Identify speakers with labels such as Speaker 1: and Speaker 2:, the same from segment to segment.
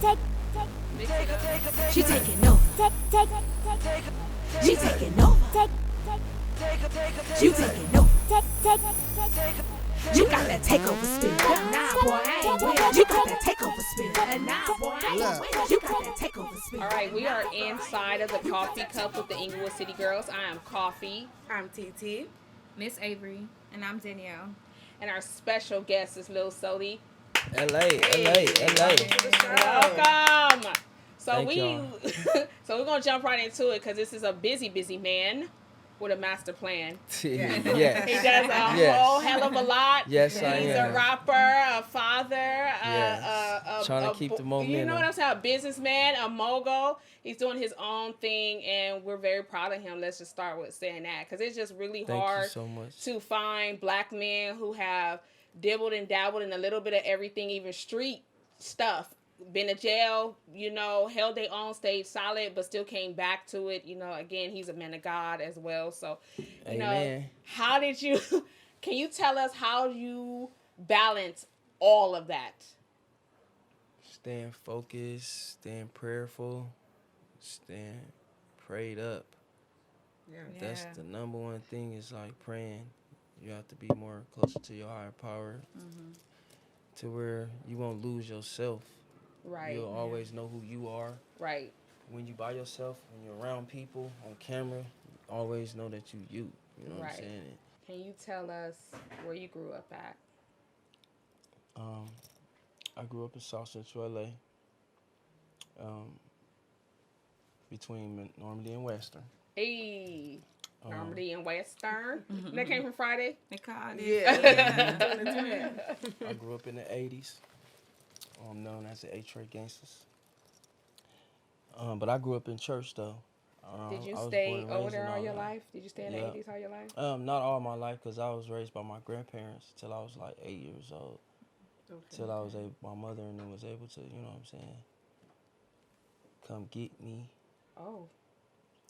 Speaker 1: She taking over. She taking over. You taking over. You got that takeover spirit. Nah, boy, I ain't with. You got that takeover spirit. Nah, boy, I ain't with. You got that takeover spirit.
Speaker 2: All right, we are inside of the Kafe Cup with the Inglewood City Girls. I am Coffee.
Speaker 3: I'm TT.
Speaker 4: Miss Avery. And I'm Danielle.
Speaker 2: And our special guest is Lil Sodi.
Speaker 5: LA.
Speaker 2: Welcome. So
Speaker 5: Thank y'all.
Speaker 2: so we're gonna jump right into it because this is a busy man with a master plan.
Speaker 5: Yes.
Speaker 2: He does a whole hell of a lot.
Speaker 5: Yes, I
Speaker 2: He's
Speaker 5: am.
Speaker 2: a rapper, a father,
Speaker 5: Yes. Trying to keep the momentum.
Speaker 2: You know what I'm saying? A businessman, a mogul. He's doing his own thing, and we're very proud of him. Let's just start with saying that because it's just really
Speaker 5: Thank
Speaker 2: hard
Speaker 5: you so much.
Speaker 2: to find black men who have dibbled and dabbled in a little bit of everything, even street stuff. Been to jail, held their own, stayed solid, but still came back to it. Again, he's a man of God as well. So,
Speaker 5: Amen.
Speaker 2: how did you, can you tell us how you balance all of that?
Speaker 5: Staying focused, staying prayerful, staying prayed up.
Speaker 3: Yeah.
Speaker 5: That's the number one thing is like praying. You have to be more closer to your higher power to where you won't lose yourself.
Speaker 2: Right.
Speaker 5: You'll always know who you are.
Speaker 2: Right.
Speaker 5: When you by yourself, when you're around people on camera, you always know that you. You know what I'm saying?
Speaker 2: Can you tell us where you grew up at?
Speaker 5: I grew up in South Central LA, between Normandy and Western.
Speaker 2: Hey, Normandy and Western. That came from Friday?
Speaker 4: They called it.
Speaker 3: Yeah.
Speaker 5: I grew up in the 80s. Known as the A-Trade Gangsters. But I grew up in church, though.
Speaker 2: Did you
Speaker 5: I was
Speaker 2: stay
Speaker 5: born and
Speaker 2: over
Speaker 5: raised
Speaker 2: there
Speaker 5: in
Speaker 2: all your
Speaker 5: that.
Speaker 2: life? Did you stay in the 80s all your life?
Speaker 5: Not all my life, because I was raised by my grandparents till I was like 8 years old.
Speaker 3: Okay.
Speaker 5: Till I was my mother and then was able to, you know what I'm saying, come get me.
Speaker 2: Oh.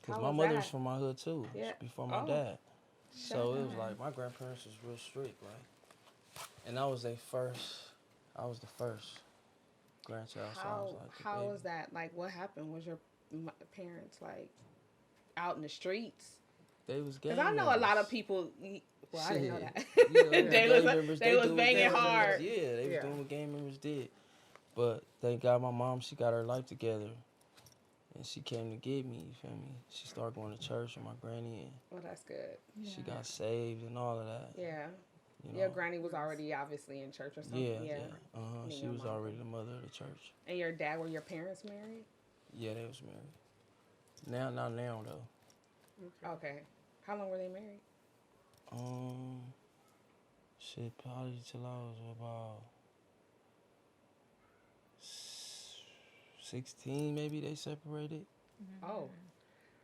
Speaker 5: Because
Speaker 2: How
Speaker 5: my
Speaker 2: was
Speaker 5: mother
Speaker 2: that?
Speaker 5: was from my hood, too, before my dad. So it was like, my grandparents was real strict, right? And I was the first grandchild.
Speaker 2: How was that? Like, what happened? Was your parents, like, out in the streets?
Speaker 5: They was gang
Speaker 2: Because I know
Speaker 5: members.
Speaker 2: a lot of people, well, I didn't know that.
Speaker 5: Yeah,
Speaker 2: they was banging hard.
Speaker 5: Yeah, they was doing what gang members did. But thank God my mom, she got her life together. And she came to get me, you feel me? She started going to church with my granny. And
Speaker 2: Well, that's good.
Speaker 5: she got saved and all of that.
Speaker 2: Yeah.
Speaker 5: You know?
Speaker 2: Your granny was already obviously in church or something.
Speaker 5: Yeah. She was already the mother of the church.
Speaker 2: And your dad, were your parents married?
Speaker 5: Yeah, they was married. Not now though.
Speaker 2: Okay. How long were they married?
Speaker 5: Probably till I was about 16, maybe they separated.
Speaker 2: Oh.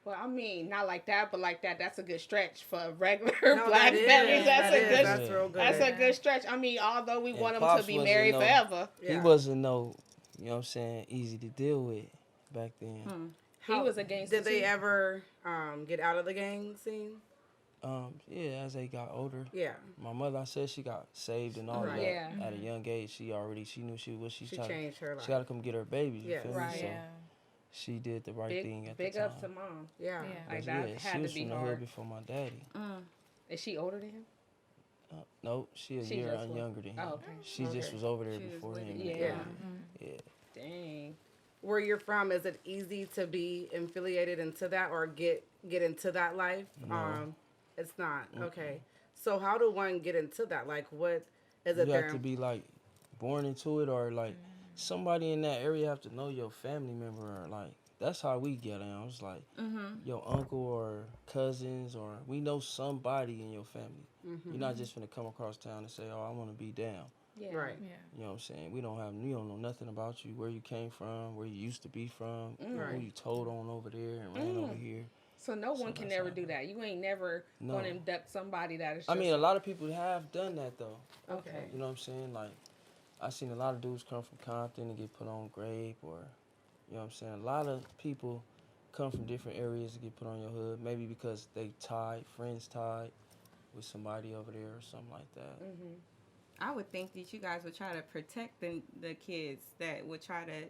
Speaker 2: Well, I mean, not like that, but like that. That's a good stretch for regular black families. That's a good stretch. I mean, although we want them to be married forever.
Speaker 5: He wasn't you know what I'm saying, easy to deal with back then.
Speaker 2: He was a gangster.
Speaker 3: Did they ever get out of the gang scene?
Speaker 5: Yeah, as they got older.
Speaker 3: Yeah.
Speaker 5: My mother, I said she got saved and all that at a young age. She knew she
Speaker 3: changed her life.
Speaker 5: She got to come get her baby. You feel me? So
Speaker 4: Yeah.
Speaker 5: she did the right thing at the time.
Speaker 2: Big ups to mom.
Speaker 3: Yeah.
Speaker 2: Like that
Speaker 5: she
Speaker 2: had
Speaker 5: was
Speaker 2: to be
Speaker 5: from the
Speaker 2: hard.
Speaker 5: hood before my daddy.
Speaker 2: Is she older than him?
Speaker 5: Nope, she a year younger than him.
Speaker 2: Oh, okay.
Speaker 5: She just was over there before him.
Speaker 2: Yeah.
Speaker 5: Yeah.
Speaker 2: Dang.
Speaker 3: Where you're from, is it easy to be affiliated into that or get into that life?
Speaker 5: No.
Speaker 3: It's not. Okay. So how do one get into that? Like, what is it?
Speaker 5: You have to be like born into it, or like somebody in that area have to know your family member, or like that's how we get in. It's like your uncle or cousins, or we know somebody in your family. You're not just gonna come across town and say, "Oh, I want to be down."
Speaker 2: Yeah.
Speaker 3: Right.
Speaker 4: Yeah.
Speaker 5: You know what I'm saying? We don't know nothing about you, where you came from, where you used to be from, who you told on over there and ran over here.
Speaker 2: So no one can never do that. You ain't never going to induct somebody that is just...
Speaker 5: I mean, a lot of people have done that, though.
Speaker 2: Okay.
Speaker 5: You know what I'm saying? Like, I seen a lot of dudes come from Compton and get put on grape, or, you know what I'm saying? A lot of people come from different areas to get put on your hood, maybe because they friends tied with somebody over there or something like that.
Speaker 4: I would think that you guys would try to protect the kids that would try to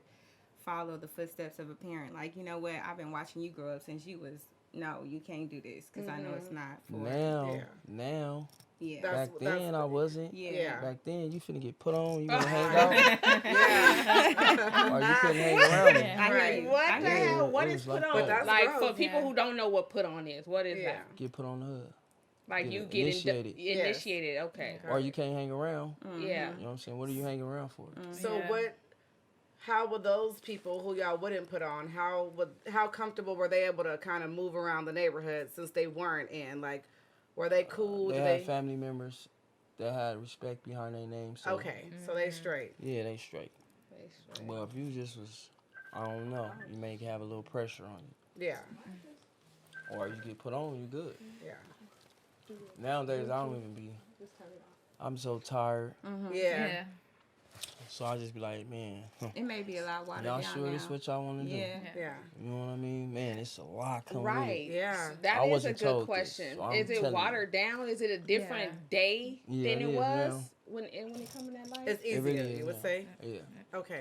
Speaker 4: follow the footsteps of a parent. Like, you know what? I've been watching you grow up since you was. No, you can't do this because I know it's not for.
Speaker 5: Now.
Speaker 4: Yeah.
Speaker 5: Back then I wasn't.
Speaker 4: Yeah.
Speaker 5: Back then you finna get put on. You wanna hang out. Or you couldn't hang around me.
Speaker 3: Right.
Speaker 2: What the hell? What
Speaker 5: it
Speaker 2: is
Speaker 5: was
Speaker 2: put
Speaker 5: like
Speaker 2: on?
Speaker 5: that.
Speaker 2: Like for people who don't know what put on is, what is
Speaker 3: Yeah.
Speaker 2: that?
Speaker 5: Get put on the hood.
Speaker 2: Like
Speaker 5: Get
Speaker 2: you get
Speaker 5: initiated.
Speaker 2: initiated. Okay.
Speaker 5: Or you can't hang around.
Speaker 2: Yeah.
Speaker 5: You know what I'm saying? What are you hanging around for?
Speaker 3: So how would those people who y'all wouldn't put on, how comfortable were they able to kind of move around the neighborhood since they weren't in? Like, were they cool?
Speaker 5: They had family members that had respect behind their name. So
Speaker 3: okay, so they straight.
Speaker 5: Yeah, they straight. Well, if you just was, I don't know, you may have a little pressure on you.
Speaker 3: Yeah.
Speaker 5: Or you get put on, you good.
Speaker 3: Yeah.
Speaker 5: Nowadays, I don't even be. I'm so tired.
Speaker 3: Yeah.
Speaker 5: So I just be like, man.
Speaker 4: It may be a lot watered
Speaker 5: Y'all
Speaker 4: down
Speaker 5: sure
Speaker 4: now.
Speaker 5: this what y'all want to do?
Speaker 3: Yeah.
Speaker 5: You know what I mean? Man, it's a lot coming with
Speaker 2: Right.
Speaker 5: it.
Speaker 3: Yeah.
Speaker 2: That
Speaker 5: I
Speaker 2: is a
Speaker 5: wasn't
Speaker 2: good
Speaker 5: told this,
Speaker 2: question.
Speaker 5: so I'm
Speaker 2: Is it
Speaker 5: telling you.
Speaker 2: watered down? Is it a different day
Speaker 5: Yeah,
Speaker 2: than
Speaker 5: it
Speaker 2: it
Speaker 5: is
Speaker 2: was
Speaker 5: now.
Speaker 2: when it come in that light?
Speaker 3: It's easier,
Speaker 5: really is
Speaker 3: you would
Speaker 5: now.
Speaker 3: say?
Speaker 5: Yeah,
Speaker 3: Okay.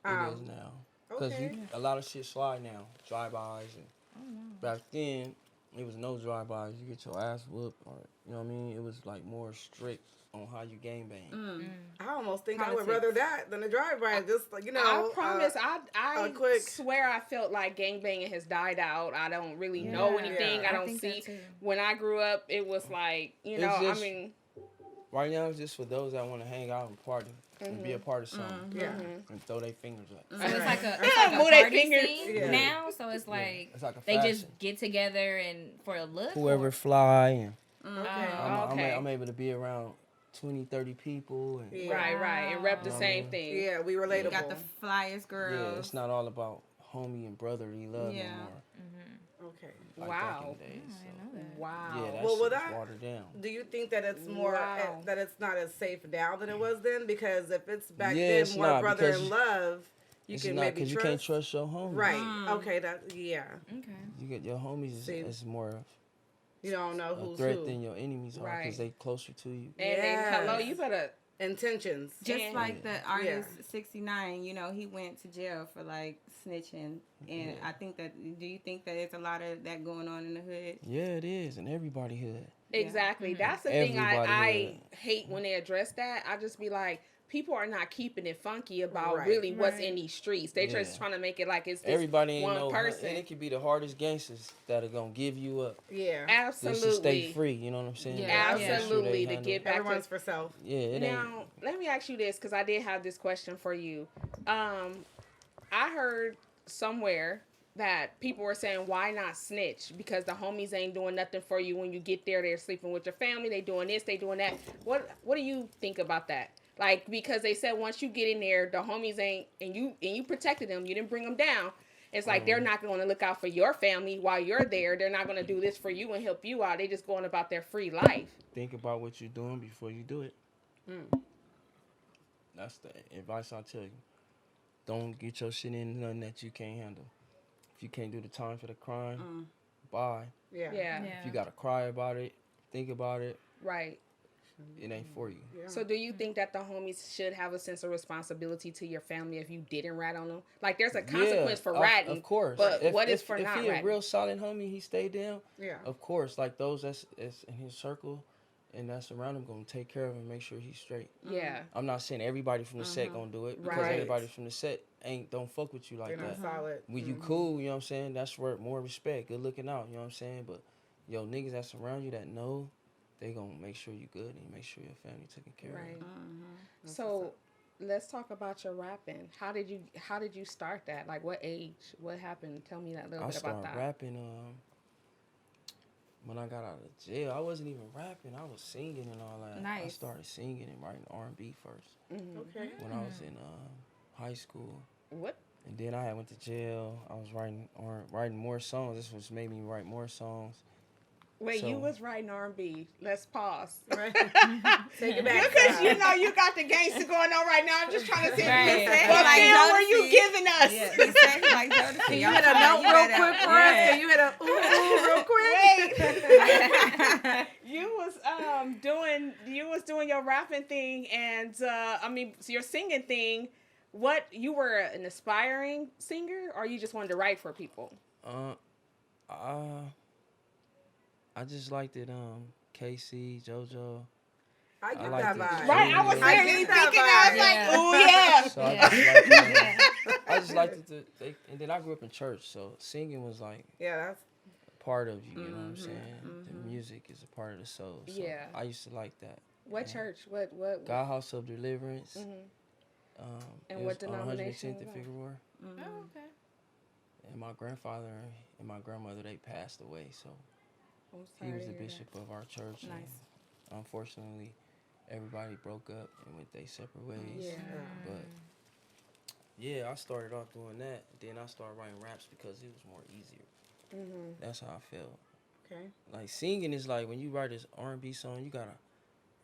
Speaker 5: it is now. Because
Speaker 3: Okay.
Speaker 5: a lot of shit slide now. Drive-bys. And back then, it was no drive-bys. You get your ass whooped. Or, you know what I mean? It was like more strict on how you gang bang.
Speaker 3: I almost think I would
Speaker 4: Politics.
Speaker 3: rather that than a drive-by. Just like, you know.
Speaker 2: I promise, I
Speaker 3: quick-
Speaker 2: swear I felt like gangbanging has died out. I don't really know anything.
Speaker 3: Yeah.
Speaker 2: I don't
Speaker 4: think
Speaker 2: see.
Speaker 4: that too.
Speaker 2: When I grew up, it was like, you
Speaker 5: It's
Speaker 2: know,
Speaker 5: just-
Speaker 2: I mean,
Speaker 5: Right now, it's just for those that want to hang out and party and be a part of something
Speaker 3: Yeah.
Speaker 5: and throw their fingers up.
Speaker 4: So it's like a,
Speaker 2: Move their
Speaker 4: party
Speaker 2: fingers.
Speaker 4: scene
Speaker 3: Yeah.
Speaker 4: now. So it's like
Speaker 5: It's like a
Speaker 4: they
Speaker 5: fashion.
Speaker 4: just get together and for a look.
Speaker 5: Whoever fly and
Speaker 3: Okay.
Speaker 5: I'm able to be around 20, 30 people. And,
Speaker 3: Yeah.
Speaker 2: right, and rep the
Speaker 5: Wow.
Speaker 2: same thing.
Speaker 3: Yeah, we relatable.
Speaker 4: You got the flyest girls.
Speaker 5: yeah, it's not all about homie and brotherly love
Speaker 4: Yeah.
Speaker 5: no more.
Speaker 3: Okay.
Speaker 5: Like
Speaker 2: Wow.
Speaker 5: back in the days. So.
Speaker 2: Wow.
Speaker 5: Yeah, that
Speaker 3: Well,
Speaker 5: shit
Speaker 3: with
Speaker 5: is
Speaker 3: that-
Speaker 5: watered down.
Speaker 3: Do you think that it's more
Speaker 2: Wow.
Speaker 3: that it's not as safe now than it was then? Because if it's back
Speaker 5: Yeah,
Speaker 3: then
Speaker 5: it's
Speaker 3: more
Speaker 5: not,
Speaker 3: brother
Speaker 5: because
Speaker 3: in love, you
Speaker 5: It's
Speaker 3: can
Speaker 5: not
Speaker 3: maybe
Speaker 5: because you
Speaker 3: trust.
Speaker 5: can't trust your homies.
Speaker 3: Right. Okay. That. Yeah.
Speaker 4: Okay.
Speaker 5: You get your homies
Speaker 3: See.
Speaker 5: is more of
Speaker 3: You don't know
Speaker 5: a
Speaker 3: who's
Speaker 5: threat
Speaker 3: who.
Speaker 5: than your enemies are
Speaker 2: Right.
Speaker 5: because they closer to you.
Speaker 2: And then, hello,
Speaker 3: Yes.
Speaker 2: you better.
Speaker 3: Intentions.
Speaker 4: Just
Speaker 2: And-
Speaker 4: like the artist 69, you know, he went to jail for like snitching, and I think that. Do you think that there's a lot of that going on in the hood?
Speaker 5: Yeah, it is in everybody hood.
Speaker 2: Exactly. That's the thing
Speaker 5: Everybody
Speaker 2: I hate when they address that. I just be like, people are not keeping it funky about
Speaker 3: Right.
Speaker 2: really what's in these streets. They
Speaker 5: Yeah.
Speaker 2: just trying to make it like it's this
Speaker 5: Everybody ain't
Speaker 2: one
Speaker 5: no
Speaker 2: person.
Speaker 5: and it could be the hardest gangsters that are gonna give you up
Speaker 3: Yeah.
Speaker 5: just to stay free. You know what I'm saying?
Speaker 4: Yeah.
Speaker 5: Make sure they
Speaker 2: Absolutely. To
Speaker 5: handle-
Speaker 2: get back
Speaker 3: Everyone's
Speaker 2: to
Speaker 3: for self.
Speaker 5: Yeah, it ain't.
Speaker 2: now. Let me ask you this because I did have this question for you. I heard somewhere that people were saying, why not snitch? Because the homies ain't doing nothing for you when you get there. They're sleeping with your family. They doing this. They doing that. What do you think about that? Like, because they said once you get in there, the homies ain't, and you protected them. You didn't bring them down. It's like they're not going to look out for your family while you're there. They're not going to do this for you and help you out. They just going about their free life.
Speaker 5: Think about what you're doing before you do it. That's the advice I tell you. Don't get your shit in nothing that you can't handle. If you can't do the time for the crime, bye.
Speaker 3: Yeah.
Speaker 2: Yeah.
Speaker 5: If you gotta cry about it, think about it,
Speaker 2: Right.
Speaker 5: it ain't for you.
Speaker 3: Yeah.
Speaker 2: So do you think that the homies should have a sense of responsibility to your family if you didn't rat on them? Like there's a consequence for ratting.
Speaker 5: Of course.
Speaker 2: But what is for
Speaker 5: if
Speaker 2: not
Speaker 5: he a
Speaker 2: ratting?
Speaker 5: real solid homie, he stay down.
Speaker 3: Yeah.
Speaker 5: Of course, like those that's in his circle and that's around him gonna take care of him, make sure he's straight.
Speaker 2: Yeah.
Speaker 5: I'm not saying everybody from the set gonna do it because
Speaker 2: Right.
Speaker 5: everybody from the set don't fuck with you like
Speaker 3: They're not
Speaker 5: that.
Speaker 3: solid.
Speaker 5: When you cool, you know what I'm saying? That's where more respect, good looking out, you know what I'm saying? But yo, niggas that's around you that know, they gonna make sure you good and make sure your family taken care
Speaker 2: Right.
Speaker 5: of.
Speaker 2: So let's talk about your rapping. How did you start that? Like what age? What happened? Tell me that little
Speaker 5: I
Speaker 2: bit about
Speaker 5: started
Speaker 2: that.
Speaker 5: rapping when I got out of jail. I wasn't even rapping. I was singing and all that. I
Speaker 4: Nice.
Speaker 5: started singing and writing R&B first
Speaker 3: Okay.
Speaker 5: when I was in high school.
Speaker 2: What?
Speaker 5: And then I went to jail. I was writing more songs. This was made me write more songs.
Speaker 2: Wait, you
Speaker 5: So-
Speaker 2: was writing R&B. Let's pause.
Speaker 3: Right. Take it back.
Speaker 2: Because you know you got the gangster going on right now. I'm just trying to see
Speaker 4: Right.
Speaker 2: what
Speaker 4: Like
Speaker 2: feel were
Speaker 4: Jodeci.
Speaker 2: you giving us?
Speaker 4: Yeah, exactly like Jodeci.
Speaker 3: Can you hit a note real quick for us? Can you hit a real quick?
Speaker 2: Wait. you was doing your rapping thing and so your singing thing, What, you were an aspiring singer, or you just wanted to write for people?
Speaker 5: I just liked it. KC, JoJo.
Speaker 3: I get
Speaker 5: like
Speaker 3: that
Speaker 5: the
Speaker 3: vibe.
Speaker 2: Right, I was
Speaker 5: I
Speaker 2: seriously
Speaker 3: get
Speaker 2: thinking,
Speaker 3: that
Speaker 2: I was like,
Speaker 4: vibe.
Speaker 2: ooh, yeah.
Speaker 5: So I just liked it. And then I grew up in church, so singing was like
Speaker 3: Yeah, that's
Speaker 5: part of you. You know what I'm saying? The music is a part of the soul. So
Speaker 2: Yeah.
Speaker 5: I used to like that.
Speaker 2: What church? What?
Speaker 5: God House of Deliverance.
Speaker 2: And
Speaker 5: it
Speaker 2: what
Speaker 5: was on
Speaker 2: denomination
Speaker 5: 110th and
Speaker 2: was that?
Speaker 5: Figueroa.
Speaker 1: Oh, okay.
Speaker 5: And my grandfather and my grandmother, they passed away. So
Speaker 2: I'm
Speaker 5: he
Speaker 2: sorry
Speaker 5: was
Speaker 2: to
Speaker 5: the
Speaker 2: hear
Speaker 5: bishop of our church.
Speaker 4: Nice.
Speaker 5: And unfortunately, everybody broke up and went their separate ways.
Speaker 2: Yeah.
Speaker 5: But yeah, I started off doing that. Then I started writing raps because it was more easier. That's how I felt.
Speaker 3: okay.
Speaker 5: Like singing is like when you write this R&B song, you gotta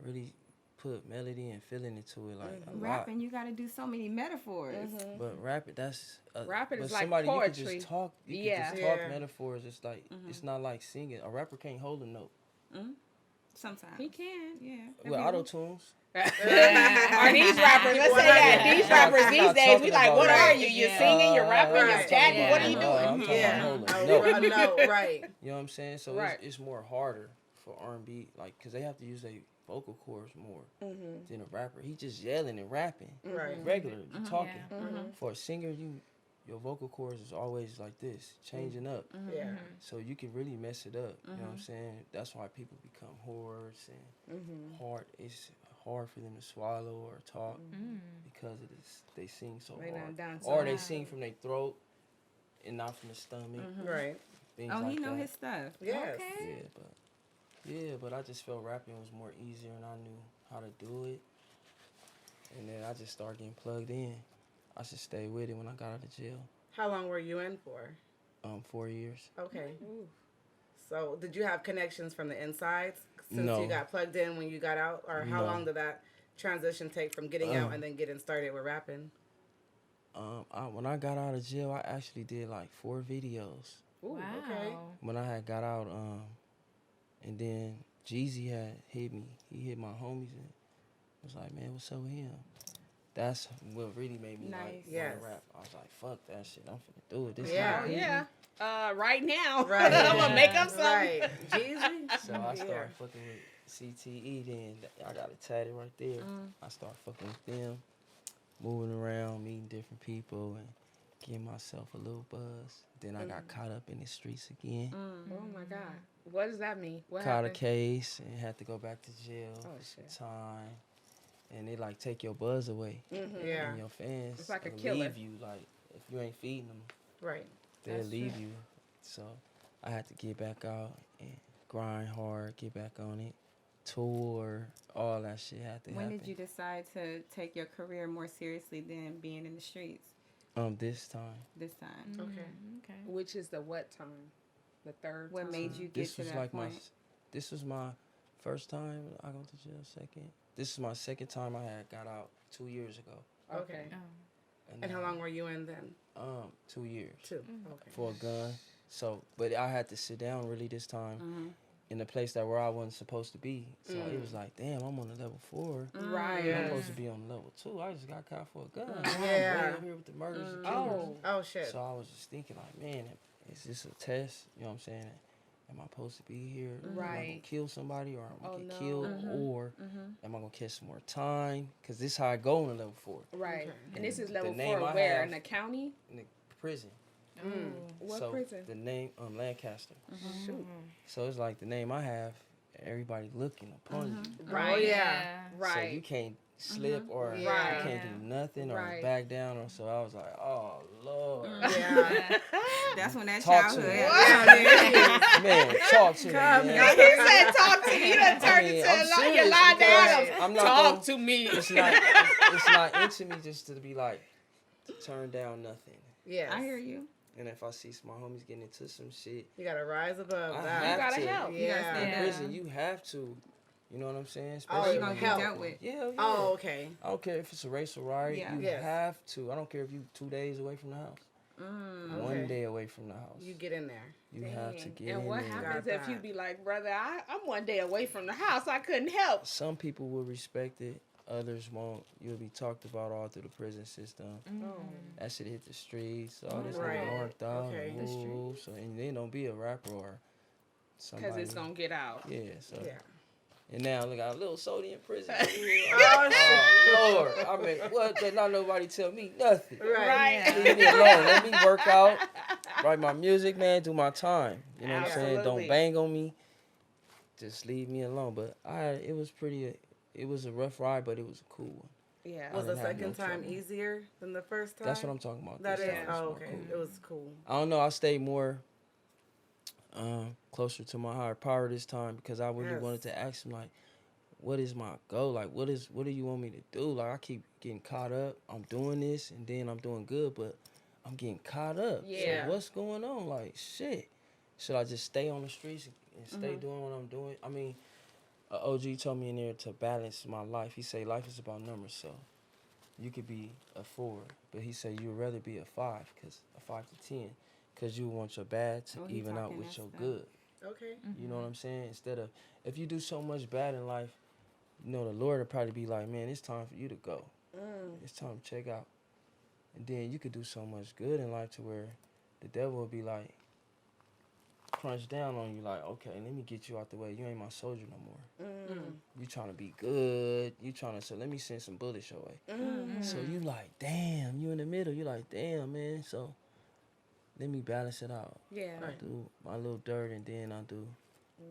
Speaker 5: really put melody and feeling into it, like a lot.
Speaker 4: Rapping, you got to do so many metaphors.
Speaker 5: But rapping, that's
Speaker 2: Rapping
Speaker 5: but
Speaker 2: is like
Speaker 5: somebody
Speaker 2: poetry.
Speaker 5: you can just talk. You
Speaker 2: Yeah.
Speaker 5: can just talk
Speaker 3: Yeah.
Speaker 5: metaphors. It's like it's not like singing. A rapper can't hold a note.
Speaker 4: Sometimes.
Speaker 2: He can.
Speaker 4: Yeah.
Speaker 5: With auto tunes.
Speaker 2: Are these rappers? Let's say that. These rappers
Speaker 5: I'm
Speaker 2: these
Speaker 5: not
Speaker 2: days, we
Speaker 5: talking
Speaker 2: like,
Speaker 5: about
Speaker 2: what
Speaker 5: that.
Speaker 2: are you? You're singing, you're rapping, you're
Speaker 3: Right.
Speaker 2: chatting.
Speaker 4: Yeah.
Speaker 2: What are you
Speaker 5: I'm
Speaker 2: doing?
Speaker 5: talking
Speaker 3: Yeah.
Speaker 5: about holding a
Speaker 3: Oh,
Speaker 5: note.
Speaker 3: no, right.
Speaker 5: You know what I'm saying? So
Speaker 2: Right.
Speaker 5: it's more harder for R&B, like, because they have to use their vocal cords more than a rapper. He just yelling and rapping.
Speaker 3: Right.
Speaker 5: Regular, you talking.
Speaker 1: Yeah.
Speaker 5: For a singer, your vocal cords is always like this, changing up.
Speaker 3: Yeah.
Speaker 5: So you can really mess it up. You know what I'm saying? That's why people become hoarse and hard. It's hard for them to swallow or talk because of this. They sing so
Speaker 2: They not
Speaker 5: hard,
Speaker 2: down so
Speaker 5: or they
Speaker 2: hard.
Speaker 5: sing from their throat and not from the stomach.
Speaker 3: Right.
Speaker 5: Things
Speaker 4: Oh,
Speaker 5: like
Speaker 4: he know
Speaker 5: that.
Speaker 4: his stuff.
Speaker 3: Yes.
Speaker 5: But I just felt rapping was more easier and I knew how to do it. And then I just started getting plugged in. I should stay with it when I got out of jail.
Speaker 3: How long were you in for?
Speaker 5: 4 years.
Speaker 3: Okay. So, did you have connections from the inside since
Speaker 5: No.
Speaker 3: you got plugged in when you got out? Or how
Speaker 5: No.
Speaker 3: long did that transition take from getting out and then getting started with rapping?
Speaker 5: When I got out of jail, I actually did like 4 videos.
Speaker 3: Ooh,
Speaker 1: Wow.
Speaker 3: okay.
Speaker 5: When I had got out, and then Jeezy had hit me. He hit my homies and was like, man, what's up with him? That's what really made me
Speaker 4: Nice.
Speaker 5: like
Speaker 3: Yes.
Speaker 5: want to rap. I was like, fuck that shit. I'm finna do it. This
Speaker 3: Yeah.
Speaker 2: Oh,
Speaker 5: is
Speaker 2: yeah. Right now.
Speaker 3: Right.
Speaker 2: I'm going to make up something.
Speaker 3: Right. Jeezy?
Speaker 5: So I
Speaker 3: Yeah.
Speaker 5: started fucking with CTE then. I got it tatted right there. I started fucking with them, moving around, meeting different people, and getting myself a little buzz. Then I got caught up in the streets again.
Speaker 2: Oh, my God. What does that mean? What
Speaker 5: Caught a
Speaker 2: happened?
Speaker 5: case and had to go back to jail
Speaker 2: Oh,
Speaker 5: for
Speaker 2: shit.
Speaker 5: some time. And they like take your buzz away.
Speaker 3: Yeah.
Speaker 5: And your fans
Speaker 2: It's like a
Speaker 5: will
Speaker 2: killer.
Speaker 5: leave you. Like, if you ain't feeding them,
Speaker 3: Right.
Speaker 5: they'll
Speaker 4: That's
Speaker 5: leave
Speaker 4: true.
Speaker 5: you. So I had to get back out and grind hard, get back on it, tour, all that shit had to
Speaker 4: When
Speaker 5: happen.
Speaker 4: did you decide to take your career more seriously than being in the streets
Speaker 5: This time.
Speaker 4: this time?
Speaker 3: Okay.
Speaker 1: Okay.
Speaker 2: Which is the what time? The third
Speaker 4: What
Speaker 2: time?
Speaker 4: made you get
Speaker 5: This
Speaker 4: to
Speaker 5: was
Speaker 4: that
Speaker 5: like
Speaker 4: point?
Speaker 5: this was my first time I go to jail. Second. This is my second time I had got out 2 years ago.
Speaker 3: Okay.
Speaker 1: Oh.
Speaker 3: And how long were you in then?
Speaker 5: 2 years
Speaker 3: 2. Okay.
Speaker 5: for a gun. So, but I had to sit down really this time in a place that where I wasn't supposed to be. So it was like, damn, I'm on a level 4.
Speaker 2: Right.
Speaker 5: I'm
Speaker 3: Yes.
Speaker 5: supposed to be on level 2. I just got caught for a gun.
Speaker 3: Yeah.
Speaker 5: I'm way up here with the murders and killers.
Speaker 2: Oh.
Speaker 3: Oh, shit.
Speaker 5: So I was just thinking like, man, is this a test? You know what I'm saying? Am I supposed to be here? Am I gonna
Speaker 2: Right.
Speaker 5: kill somebody or am I
Speaker 2: Oh,
Speaker 5: gonna get
Speaker 2: no.
Speaker 5: killed or am I gonna catch some more time? Cause this is how I go on a level 4
Speaker 2: Right.
Speaker 3: Okay.
Speaker 2: And this is
Speaker 5: The
Speaker 2: level
Speaker 5: name
Speaker 2: 4
Speaker 5: I
Speaker 2: where?
Speaker 5: have-
Speaker 2: In the county?
Speaker 5: in the prison.
Speaker 2: What
Speaker 5: so
Speaker 2: prison?
Speaker 5: the name Lancaster.
Speaker 2: Shoot.
Speaker 5: So it's like the name I have. Everybody looking upon you.
Speaker 2: Right.
Speaker 3: Oh, yeah.
Speaker 5: So you
Speaker 2: Right.
Speaker 5: can't slip or you
Speaker 3: Right.
Speaker 5: can't do nothing or
Speaker 2: Right.
Speaker 5: back down. Or so I was like, oh Lord,
Speaker 3: Yeah.
Speaker 4: That's when that
Speaker 5: Talk to
Speaker 4: childhood.
Speaker 5: me.
Speaker 4: Yeah,
Speaker 5: man, talk to me,
Speaker 3: Come
Speaker 5: man.
Speaker 2: He said, "Talk to me." You done turned
Speaker 5: I mean,
Speaker 2: into
Speaker 5: I'm
Speaker 2: a lie.
Speaker 5: serious
Speaker 2: You lie
Speaker 5: because
Speaker 2: down.
Speaker 5: I'm not
Speaker 2: Talk
Speaker 5: gonna-
Speaker 2: to me.
Speaker 5: It's not into me just to be like turn down nothing.
Speaker 3: Yes.
Speaker 4: I hear you.
Speaker 5: And if I see my homies getting into some shit,
Speaker 3: You gotta rise above
Speaker 5: I
Speaker 3: that.
Speaker 5: have
Speaker 2: gotta
Speaker 5: to.
Speaker 2: help.
Speaker 4: You gotta
Speaker 3: Yeah.
Speaker 4: stand
Speaker 5: In
Speaker 4: up.
Speaker 5: prison, you have to. You know what I'm saying?
Speaker 3: Oh,
Speaker 5: Especially
Speaker 3: you
Speaker 4: gonna
Speaker 5: when
Speaker 4: get
Speaker 3: help.
Speaker 4: dealt with.
Speaker 5: Yeah.
Speaker 3: Oh, okay.
Speaker 5: I don't care if it's a racial riot.
Speaker 4: Yeah.
Speaker 5: You
Speaker 3: Yes.
Speaker 5: have to. I don't care if you 2 days away from the house.
Speaker 3: Okay.
Speaker 5: 1 day away from the house.
Speaker 3: You get in there.
Speaker 5: You have to
Speaker 2: Dang.
Speaker 5: get
Speaker 2: And
Speaker 5: in
Speaker 2: what
Speaker 5: there.
Speaker 2: happens
Speaker 3: Got
Speaker 2: if you
Speaker 3: that.
Speaker 2: be like, brother, I'm 1 day away from the house. I couldn't help.
Speaker 5: Some people will respect it. others won't. You'll be talked about all through the prison system. That shit hit the streets. All this
Speaker 3: Right.
Speaker 5: nigga marked out.
Speaker 3: Okay.
Speaker 5: And move, so and then don't be a rapper or somebody.
Speaker 2: Because it's going to get out.
Speaker 5: Yeah. So.
Speaker 3: Yeah.
Speaker 5: And now look, I Lil Sodi in prison. Oh Lord! I mean, what? But not nobody tell me nothing.
Speaker 3: Right.
Speaker 5: Leave me alone. Let me work out, write my music, man. Do my time. You know what I'm saying?
Speaker 2: Absolutely.
Speaker 5: Don't bang on me. Just leave me alone. But it was pretty. It was a rough ride, but it was a cool one.
Speaker 2: Yeah.
Speaker 3: Was the
Speaker 5: didn't have
Speaker 3: second
Speaker 5: no
Speaker 3: time
Speaker 5: trouble.
Speaker 3: easier than the first time?
Speaker 5: That's what I'm talking about.
Speaker 3: That
Speaker 5: this
Speaker 3: is.
Speaker 5: time. It's
Speaker 3: Oh,
Speaker 5: more
Speaker 3: okay.
Speaker 5: cool.
Speaker 3: It was cool.
Speaker 5: I don't know. I stayed more closer to my higher power this time because I really
Speaker 3: Yes.
Speaker 5: wanted to ask him like, what is my goal? Like, what do you want me to do? Like, I keep getting caught up. I'm doing this and then I'm doing good, but I'm getting caught up.
Speaker 2: Yeah.
Speaker 5: So what's going on? Like, shit. Should I just stay on the streets and stay doing what I'm doing? I mean, OG told me in there to balance my life. He say life is about numbers, so you could be a 4, but he said you'd rather be a 5, cause a 5 to 10, cause you want your bad to
Speaker 4: he
Speaker 5: even out
Speaker 4: talking
Speaker 5: with
Speaker 4: that
Speaker 5: your
Speaker 4: stuff.
Speaker 5: good.
Speaker 3: Okay.
Speaker 5: You know what I'm saying? Instead of, if you do so much bad in life, you know, the Lord will probably be like, man, it's time for you to go. It's time to check out. And then you could do so much good in life to where the devil will be like, crunch down on you like, okay, let me get you out the way. You ain't my soldier no more. You trying to be good. You trying to, so let me send some bullets your way. So you like, damn, you in the middle. You like, damn, man. So let me balance it out.
Speaker 2: Yeah.
Speaker 5: I do my little dirt and then I do.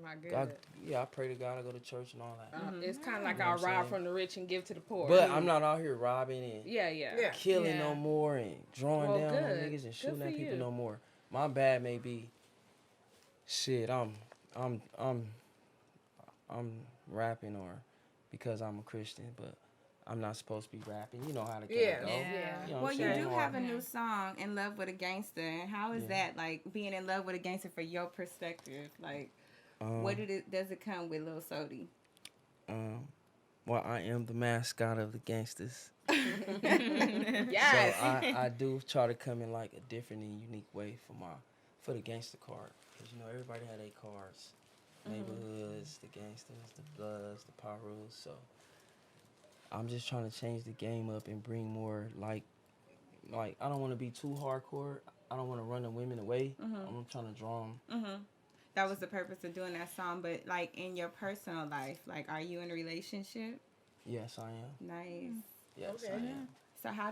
Speaker 2: My
Speaker 5: God,
Speaker 2: good.
Speaker 5: I pray to God. I go to church and all that.
Speaker 2: It's kind of like
Speaker 5: You know
Speaker 2: I'll
Speaker 5: what I'm
Speaker 2: rob
Speaker 5: saying?
Speaker 2: from the rich and give to the poor.
Speaker 5: But I'm not out here robbing and
Speaker 2: Yeah.
Speaker 3: Yeah.
Speaker 5: killing no more and drawing
Speaker 2: Well,
Speaker 5: down on
Speaker 2: good.
Speaker 5: niggas and shooting
Speaker 2: Good
Speaker 5: at
Speaker 2: for
Speaker 5: people
Speaker 2: you.
Speaker 5: no more. My bad may be, shit, I'm rapping or because I'm a Christian, but I'm not supposed to be rapping. You know how the game
Speaker 3: Yeah.
Speaker 5: go.
Speaker 2: Yeah.
Speaker 5: You know
Speaker 4: Well,
Speaker 5: what I'm
Speaker 4: you
Speaker 5: saying?
Speaker 4: do
Speaker 5: Or-
Speaker 4: have a new song, "In Love with a Gangster," and how is that like being in love with a gangster for your perspective? Like, what does it come with Lil Sodi?
Speaker 5: Well, I am the mascot of the gangsters.
Speaker 2: Yes.
Speaker 5: So I do try to come in like a different and unique way for the gangster card. Because, you know, everybody had their cards. Neighborhoods, the gangsters, the bloods, the Pyrus. So I'm just trying to change the game up and bring more like I don't want to be too hardcore. I don't want to run the women away. I'm trying to draw them.
Speaker 4: That was the purpose of doing that song. But like in your personal life, like, are you in a relationship?
Speaker 5: Yes, I am.
Speaker 4: Nice.
Speaker 5: Yes,
Speaker 3: Okay.
Speaker 5: I am.
Speaker 4: So how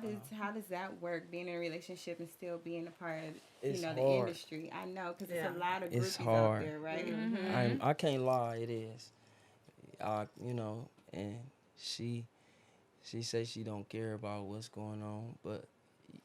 Speaker 4: does that work? Being in a relationship and still being a part of
Speaker 5: It's
Speaker 4: the
Speaker 5: hard.
Speaker 4: industry. I know because
Speaker 3: Yeah.
Speaker 4: it's a lot of
Speaker 5: It's
Speaker 4: groupies
Speaker 5: hard.
Speaker 4: out there, right?
Speaker 5: I can't lie, it is. You know, and she says she don't care about what's going on, but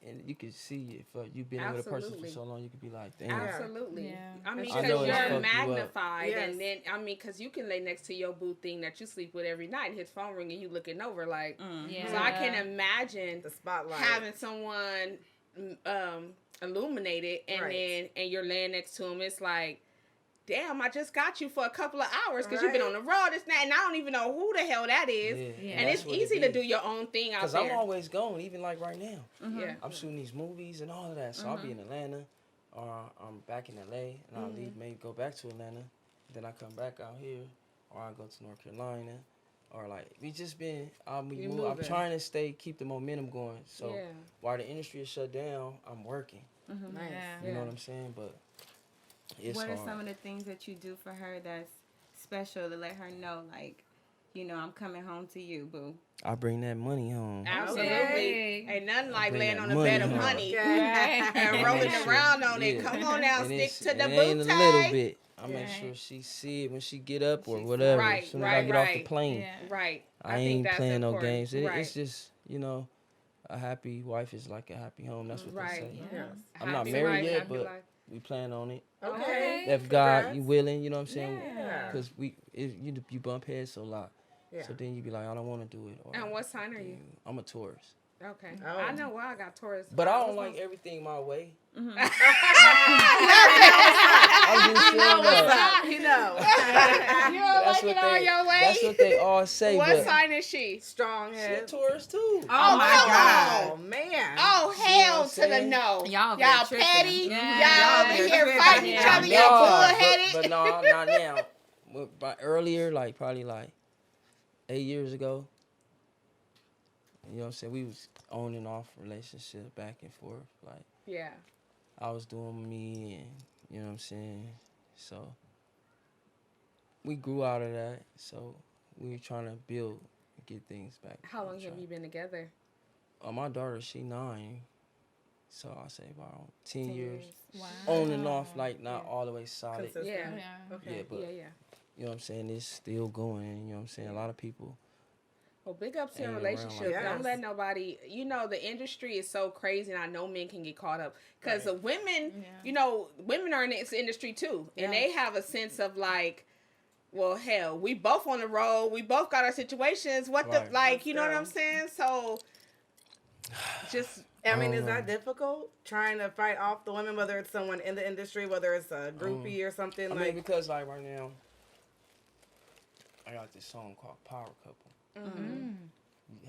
Speaker 5: and you can see if you've been with a person for
Speaker 2: Absolutely.
Speaker 5: so long, you could be like, damn.
Speaker 2: Absolutely.
Speaker 6: Yeah.
Speaker 2: I mean,
Speaker 5: I
Speaker 2: because
Speaker 5: know it's fucked you
Speaker 2: you're
Speaker 5: up.
Speaker 2: magnified,
Speaker 3: Yes.
Speaker 2: and then because you can lay next to your boo thing that you sleep with every night, and his phone ring, and you looking over like.
Speaker 6: Yeah.
Speaker 2: So I can imagine
Speaker 3: The spotlight.
Speaker 2: having someone illuminated, and
Speaker 3: Right.
Speaker 2: then you're laying next to him. It's like, damn, I just got you for a couple of hours because you've been
Speaker 3: Right.
Speaker 2: on the road. It's not, and I don't even know who the hell that is.
Speaker 6: Yeah.
Speaker 2: And it's easy to do your own thing out
Speaker 5: Because
Speaker 2: there.
Speaker 5: I'm always gone, even like right now.
Speaker 2: Yeah.
Speaker 5: I'm shooting these movies and all of that. So I'll be in Atlanta, or I'm back in LA, and I'll leave, maybe go back to Atlanta. Then I come back out here, or I go to North Carolina, or like we just been. I'm
Speaker 2: moving.
Speaker 5: trying to keep the momentum going. So
Speaker 2: Yeah.
Speaker 5: while the industry is shut down, I'm working.
Speaker 3: Nice.
Speaker 6: Yeah.
Speaker 5: You know what I'm saying? But it's
Speaker 4: What
Speaker 5: hard.
Speaker 4: are some of the things that you do for her that's special to let her know, like, you know, I'm coming home to you, boo?
Speaker 5: I bring that money home.
Speaker 2: Absolutely.
Speaker 6: Okay.
Speaker 2: Ain't nothing like
Speaker 5: Bring
Speaker 2: laying
Speaker 5: that
Speaker 2: on a
Speaker 5: money
Speaker 2: bed of
Speaker 5: home.
Speaker 2: money
Speaker 3: Okay.
Speaker 2: and rolling
Speaker 5: Make sure-
Speaker 2: around on it.
Speaker 5: yeah.
Speaker 2: Come on now,
Speaker 5: And
Speaker 2: stick
Speaker 5: it's-
Speaker 2: to the
Speaker 5: it ain't
Speaker 2: boot
Speaker 5: a little
Speaker 2: tie.
Speaker 5: bit. I make
Speaker 6: Yeah.
Speaker 5: sure she see it when she get up or
Speaker 4: She-
Speaker 5: whatever.
Speaker 2: Right,
Speaker 5: as soon as I get off the
Speaker 2: right.
Speaker 5: plane.
Speaker 6: Yeah.
Speaker 2: Right.
Speaker 5: I
Speaker 2: think
Speaker 5: ain't
Speaker 2: that's
Speaker 5: playing no
Speaker 2: important.
Speaker 5: games.
Speaker 2: Right.
Speaker 5: It's just, you know, a happy wife is like a happy home. That's what
Speaker 2: Right.
Speaker 5: they say.
Speaker 3: Yes.
Speaker 5: I'm not
Speaker 2: Happy
Speaker 5: married
Speaker 2: wife,
Speaker 5: yet,
Speaker 2: happy
Speaker 5: but
Speaker 2: life.
Speaker 5: we plan on it.
Speaker 3: Okay.
Speaker 5: If God,
Speaker 3: Congrats.
Speaker 5: you willing, you know what I'm saying?
Speaker 3: Yeah.
Speaker 5: Because you bump heads a lot.
Speaker 3: Yeah.
Speaker 5: So then you be like, I don't want to do it. Or,
Speaker 2: And what sign are you?
Speaker 5: I'm a Taurus.
Speaker 2: Okay.
Speaker 3: Oh.
Speaker 2: I know why I got Taurus.
Speaker 5: But I don't like everything my way.
Speaker 3: You
Speaker 5: I'm just saying
Speaker 3: know what's
Speaker 5: that.
Speaker 3: up. You know.
Speaker 2: You don't like it all your way?
Speaker 5: That's what they all say.
Speaker 2: What
Speaker 5: but
Speaker 2: sign is she?
Speaker 3: Strong
Speaker 5: she a
Speaker 3: head.
Speaker 5: Taurus too.
Speaker 4: Oh my
Speaker 2: come
Speaker 4: God.
Speaker 3: Oh man.
Speaker 2: Oh,
Speaker 5: See what
Speaker 2: hell
Speaker 5: I'm
Speaker 2: to the
Speaker 5: saying?
Speaker 2: no.
Speaker 4: Y'all been
Speaker 2: Y'all
Speaker 4: tripping.
Speaker 2: petty.
Speaker 6: Yeah.
Speaker 2: Y'all
Speaker 4: Y'all
Speaker 2: over
Speaker 4: been
Speaker 2: here
Speaker 4: tripping.
Speaker 2: fighting each
Speaker 6: Yeah.
Speaker 2: other.
Speaker 5: Nah,
Speaker 2: Y'all bullheaded.
Speaker 5: but no, not now. But earlier, like probably like 8 years ago, You know what I'm saying? We was on and off relationship back and forth. Like
Speaker 2: Yeah.
Speaker 5: I was doing me, and you know what I'm saying. So we grew out of that. So we were trying to build, get things back.
Speaker 2: How long
Speaker 5: on
Speaker 2: have
Speaker 5: track.
Speaker 2: you been together?
Speaker 5: My daughter, she 9, so I say about 10 years.
Speaker 1: Wow.
Speaker 5: On and off, like not
Speaker 2: Yeah.
Speaker 5: all the way solid.
Speaker 3: Consistent.
Speaker 2: Yeah.
Speaker 1: Yeah.
Speaker 3: Okay.
Speaker 5: Yeah, but
Speaker 2: Yeah.
Speaker 5: you know what I'm saying? It's still going. You know what I'm saying? A lot of people.
Speaker 2: Well, big ups to your
Speaker 5: Ain't around
Speaker 2: relationship.
Speaker 3: like
Speaker 2: Don't
Speaker 3: that.
Speaker 2: let nobody. You know, the industry is so crazy, and I know men can get caught up because the women.
Speaker 1: Yeah.
Speaker 2: You know, women are in this industry too, and
Speaker 3: Yeah.
Speaker 2: they have a sense of like, well, hell, we both on the road. We both got our situations. What the
Speaker 5: Right.
Speaker 2: like? You know what I'm
Speaker 3: So-
Speaker 2: saying? So, just
Speaker 3: I mean,
Speaker 5: I
Speaker 3: is
Speaker 5: don't
Speaker 3: that
Speaker 5: know.
Speaker 3: difficult trying to fight off the women, whether it's someone in the industry, whether it's a groupie or something?
Speaker 5: I
Speaker 3: like,
Speaker 5: mean, because like right now, I got this song called Power Couple.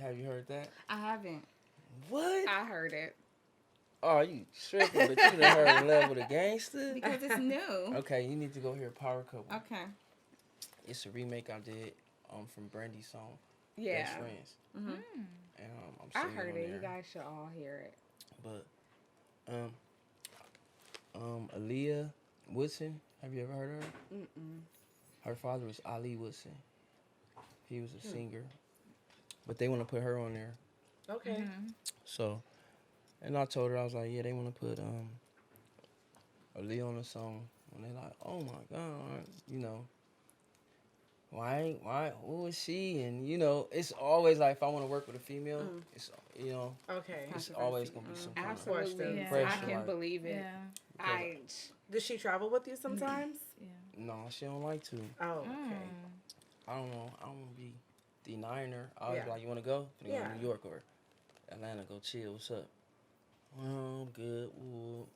Speaker 5: Have you heard that?
Speaker 4: I haven't.
Speaker 5: What?
Speaker 2: I heard it.
Speaker 5: Oh, you tripping, but you done heard Level the Gangster?
Speaker 4: Because it's new.
Speaker 5: Okay, you need to go hear Power Couple.
Speaker 4: Okay.
Speaker 5: It's a remake I did from Brandy's song,
Speaker 2: Yeah,
Speaker 5: Best Friends.
Speaker 4: Mm-hmm.
Speaker 5: And I'm
Speaker 2: I
Speaker 5: singing
Speaker 2: heard
Speaker 5: on
Speaker 2: it.
Speaker 5: there.
Speaker 2: You guys should all hear it.
Speaker 5: But Aaliyah Woodson, have you ever heard of her? Her father was Ali Woodson. He was a singer, but they want to put her on there.
Speaker 3: okay.
Speaker 5: So, and I told her, I was like, yeah, they want to put Aaliyah on the song. And they're like, oh my God, you know, why, who is she? And you know, it's always like if I want to work with a female, it's, you know,
Speaker 3: Okay.
Speaker 5: it's always gonna be some kind of
Speaker 2: Absolutely,
Speaker 3: Question.
Speaker 1: Yeah.
Speaker 5: pressure.
Speaker 2: I can
Speaker 5: like,
Speaker 2: believe it.
Speaker 1: Yeah.
Speaker 2: I
Speaker 3: Does she travel with you sometimes?
Speaker 5: no, she don't like to.
Speaker 3: Oh, okay.
Speaker 5: I don't know. I don't want to be denying her. I was
Speaker 3: Yeah.
Speaker 5: like, you want to go? You go
Speaker 3: Yeah.
Speaker 5: to New York or Atlanta, go chill. What's up? Well, I'm good. Ooh.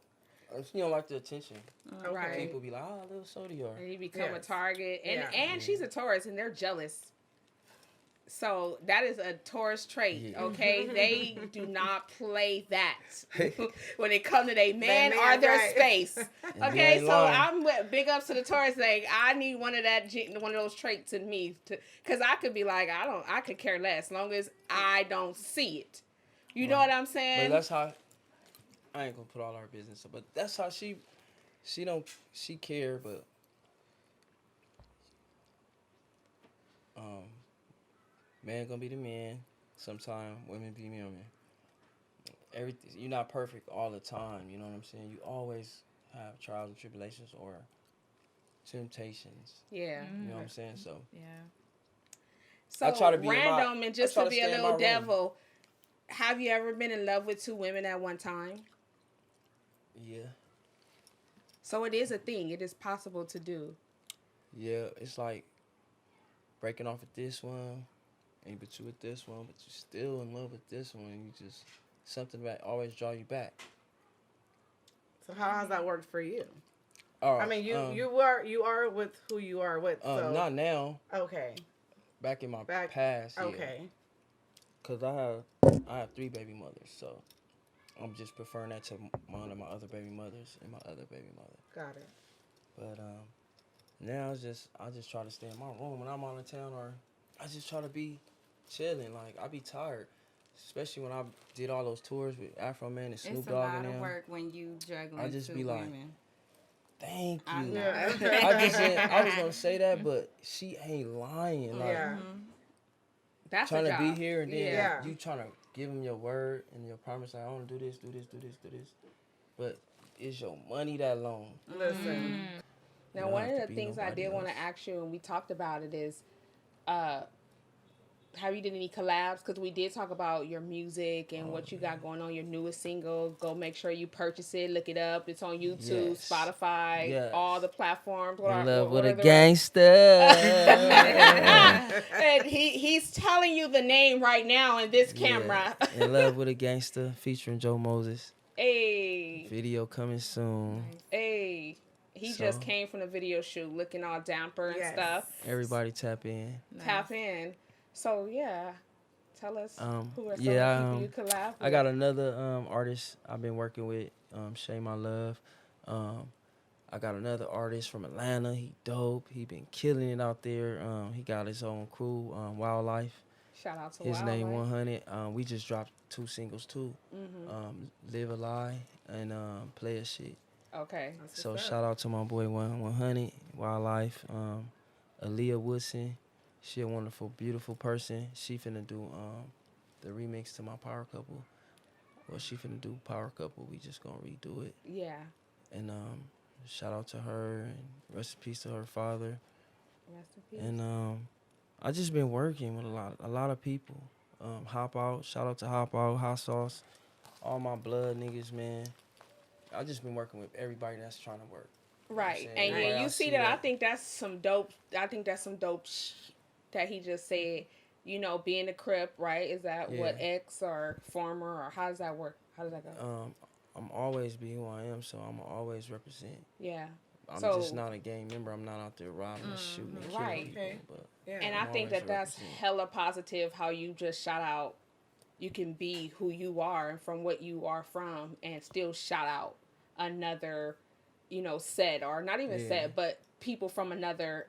Speaker 5: She don't like the attention.
Speaker 3: Okay.
Speaker 2: Right.
Speaker 5: People be like, oh, Lil Sodi or
Speaker 2: and you become a
Speaker 3: Yes.
Speaker 2: target, and
Speaker 3: Yeah.
Speaker 2: and she's a Taurus, and they're jealous. So that is a Taurus trait,
Speaker 5: Yeah.
Speaker 2: okay? They do not play that when it comes to their man
Speaker 3: man,
Speaker 2: or their
Speaker 3: right.
Speaker 2: space.
Speaker 5: you
Speaker 2: Okay,
Speaker 5: ain't
Speaker 2: so
Speaker 5: lying.
Speaker 2: I'm with big ups to the Taurus. Like I need one of those traits in me, because I could be like I could care less, as long as I don't see it. You know
Speaker 5: Right.
Speaker 2: what I'm saying?
Speaker 5: But that's how I ain't gonna put all our business up, but that's how she care, but man gonna be the man. Sometimes women be women. Everything, you're not perfect all the time. You know what I'm saying? You always have trials and tribulations or temptations.
Speaker 2: Yeah.
Speaker 5: You know what I'm saying? So
Speaker 1: Yeah.
Speaker 2: So
Speaker 5: I try to be in my-
Speaker 2: random and just
Speaker 5: I try
Speaker 2: to
Speaker 5: to
Speaker 2: be a
Speaker 5: stay in my
Speaker 2: little
Speaker 5: room.
Speaker 2: devil. Have you ever been in love with two women at one time?
Speaker 5: yeah,
Speaker 2: So it is a thing. It is possible to do.
Speaker 5: yeah. It's like breaking off with this one, and but you with this one, but you're still in love with this one. You just something that always draw you back.
Speaker 3: So how has that worked for you?
Speaker 5: All
Speaker 3: I
Speaker 5: right,
Speaker 3: mean, you are with who you are with. So
Speaker 5: not now.
Speaker 3: okay,
Speaker 5: Back in my
Speaker 3: Back-
Speaker 5: past, yeah.
Speaker 3: okay,
Speaker 5: Cause I have 3 baby mothers, so I'm just preferring that to one of my other baby mothers and my other baby mother.
Speaker 3: got it.
Speaker 5: But now I just try to stay in my room when I'm out of town, or I just try to be chilling. Like I be tired, especially when I did all those tours with Afroman and Snoop
Speaker 4: It's a
Speaker 5: Dogg
Speaker 4: lot
Speaker 5: and
Speaker 4: of
Speaker 5: them.
Speaker 4: work when you juggling
Speaker 5: I just
Speaker 4: two
Speaker 5: be like,
Speaker 4: women.
Speaker 5: Thank
Speaker 4: I
Speaker 5: you.
Speaker 4: know.
Speaker 3: Yeah.
Speaker 5: I was gonna say that, but she ain't lying. Like
Speaker 3: Yeah.
Speaker 2: That's
Speaker 5: trying
Speaker 2: a
Speaker 5: to
Speaker 2: job.
Speaker 5: be here and then
Speaker 3: Yeah.
Speaker 5: you trying to give him your word and your promise. Like, I want to do this, do this, do this, do this. But is your money that long?
Speaker 3: Listen,
Speaker 5: You
Speaker 2: Now,
Speaker 5: don't
Speaker 2: one
Speaker 5: have
Speaker 2: of
Speaker 5: to
Speaker 2: the
Speaker 5: be
Speaker 2: things I
Speaker 5: nobody
Speaker 2: did want to
Speaker 5: else.
Speaker 2: ask you, and we talked about it, is have you did any collabs? Because we did talk about your music and what you got going on, your newest single. Go make sure you purchase it, look it up. It's on YouTube,
Speaker 5: Yes.
Speaker 2: Spotify,
Speaker 5: Yes.
Speaker 2: all the platforms.
Speaker 5: In love
Speaker 2: what
Speaker 5: with a
Speaker 2: are the-
Speaker 5: gangster.
Speaker 2: And he's telling you the name right now in this camera.
Speaker 5: Yeah. In love with a gangster featuring Joemoses.
Speaker 2: Hey,
Speaker 5: Video coming soon.
Speaker 2: hey. He
Speaker 5: So-
Speaker 2: just came from the video shoot looking all damper and
Speaker 3: Yes.
Speaker 2: stuff.
Speaker 5: Everybody tap in.
Speaker 2: Tap in. So, yeah. Tell us who are some
Speaker 5: yeah,
Speaker 2: of the people you collab with.
Speaker 5: I got another artist I've been working with, Shay My Love. I got another artist from Atlanta. He dope. He been killing it out there. He got his own crew, Wildlife.
Speaker 2: Shout out to
Speaker 5: His
Speaker 2: Wild
Speaker 5: name
Speaker 2: Life.
Speaker 5: 100. We just dropped 2 singles too. Live a Lie and Play a Shit.
Speaker 2: Okay.
Speaker 5: So shout out to my boy 100 Wildlife. Aaliyah Woodson. She a wonderful, beautiful person. She finna do the remix to my Power Couple. Well, she finna do Power Couple. We just gonna redo it.
Speaker 2: Yeah.
Speaker 5: And shout out to her and rest in peace to her father.
Speaker 2: Rest in peace.
Speaker 5: And I just been working with a lot of people. Hop Out, shout out to Hop Out, hotsauce, all my blood niggas, man. I just been working with everybody that's trying to work.
Speaker 2: Right.
Speaker 5: You know what I'm saying?
Speaker 2: And
Speaker 5: Everybody
Speaker 2: yeah,
Speaker 5: I
Speaker 2: you see that. I think that's some dope. That he just said. You know, being a Crip, right? Is that what ex or former or how does that work? How does that go?
Speaker 5: I'm always be who I am, so I'm always represent.
Speaker 2: Yeah.
Speaker 5: I'm
Speaker 2: So-
Speaker 5: just not a gang member. I'm not out there robbing and shooting and killing
Speaker 2: Right.
Speaker 5: people. But
Speaker 3: Yeah.
Speaker 2: And
Speaker 5: I'm
Speaker 2: I think
Speaker 5: always
Speaker 2: that's
Speaker 5: represent.
Speaker 2: hella positive how you just shout out. You can be who you are and from what you are from and still shout out another, set or not even
Speaker 5: Yeah.
Speaker 2: set, but people from another,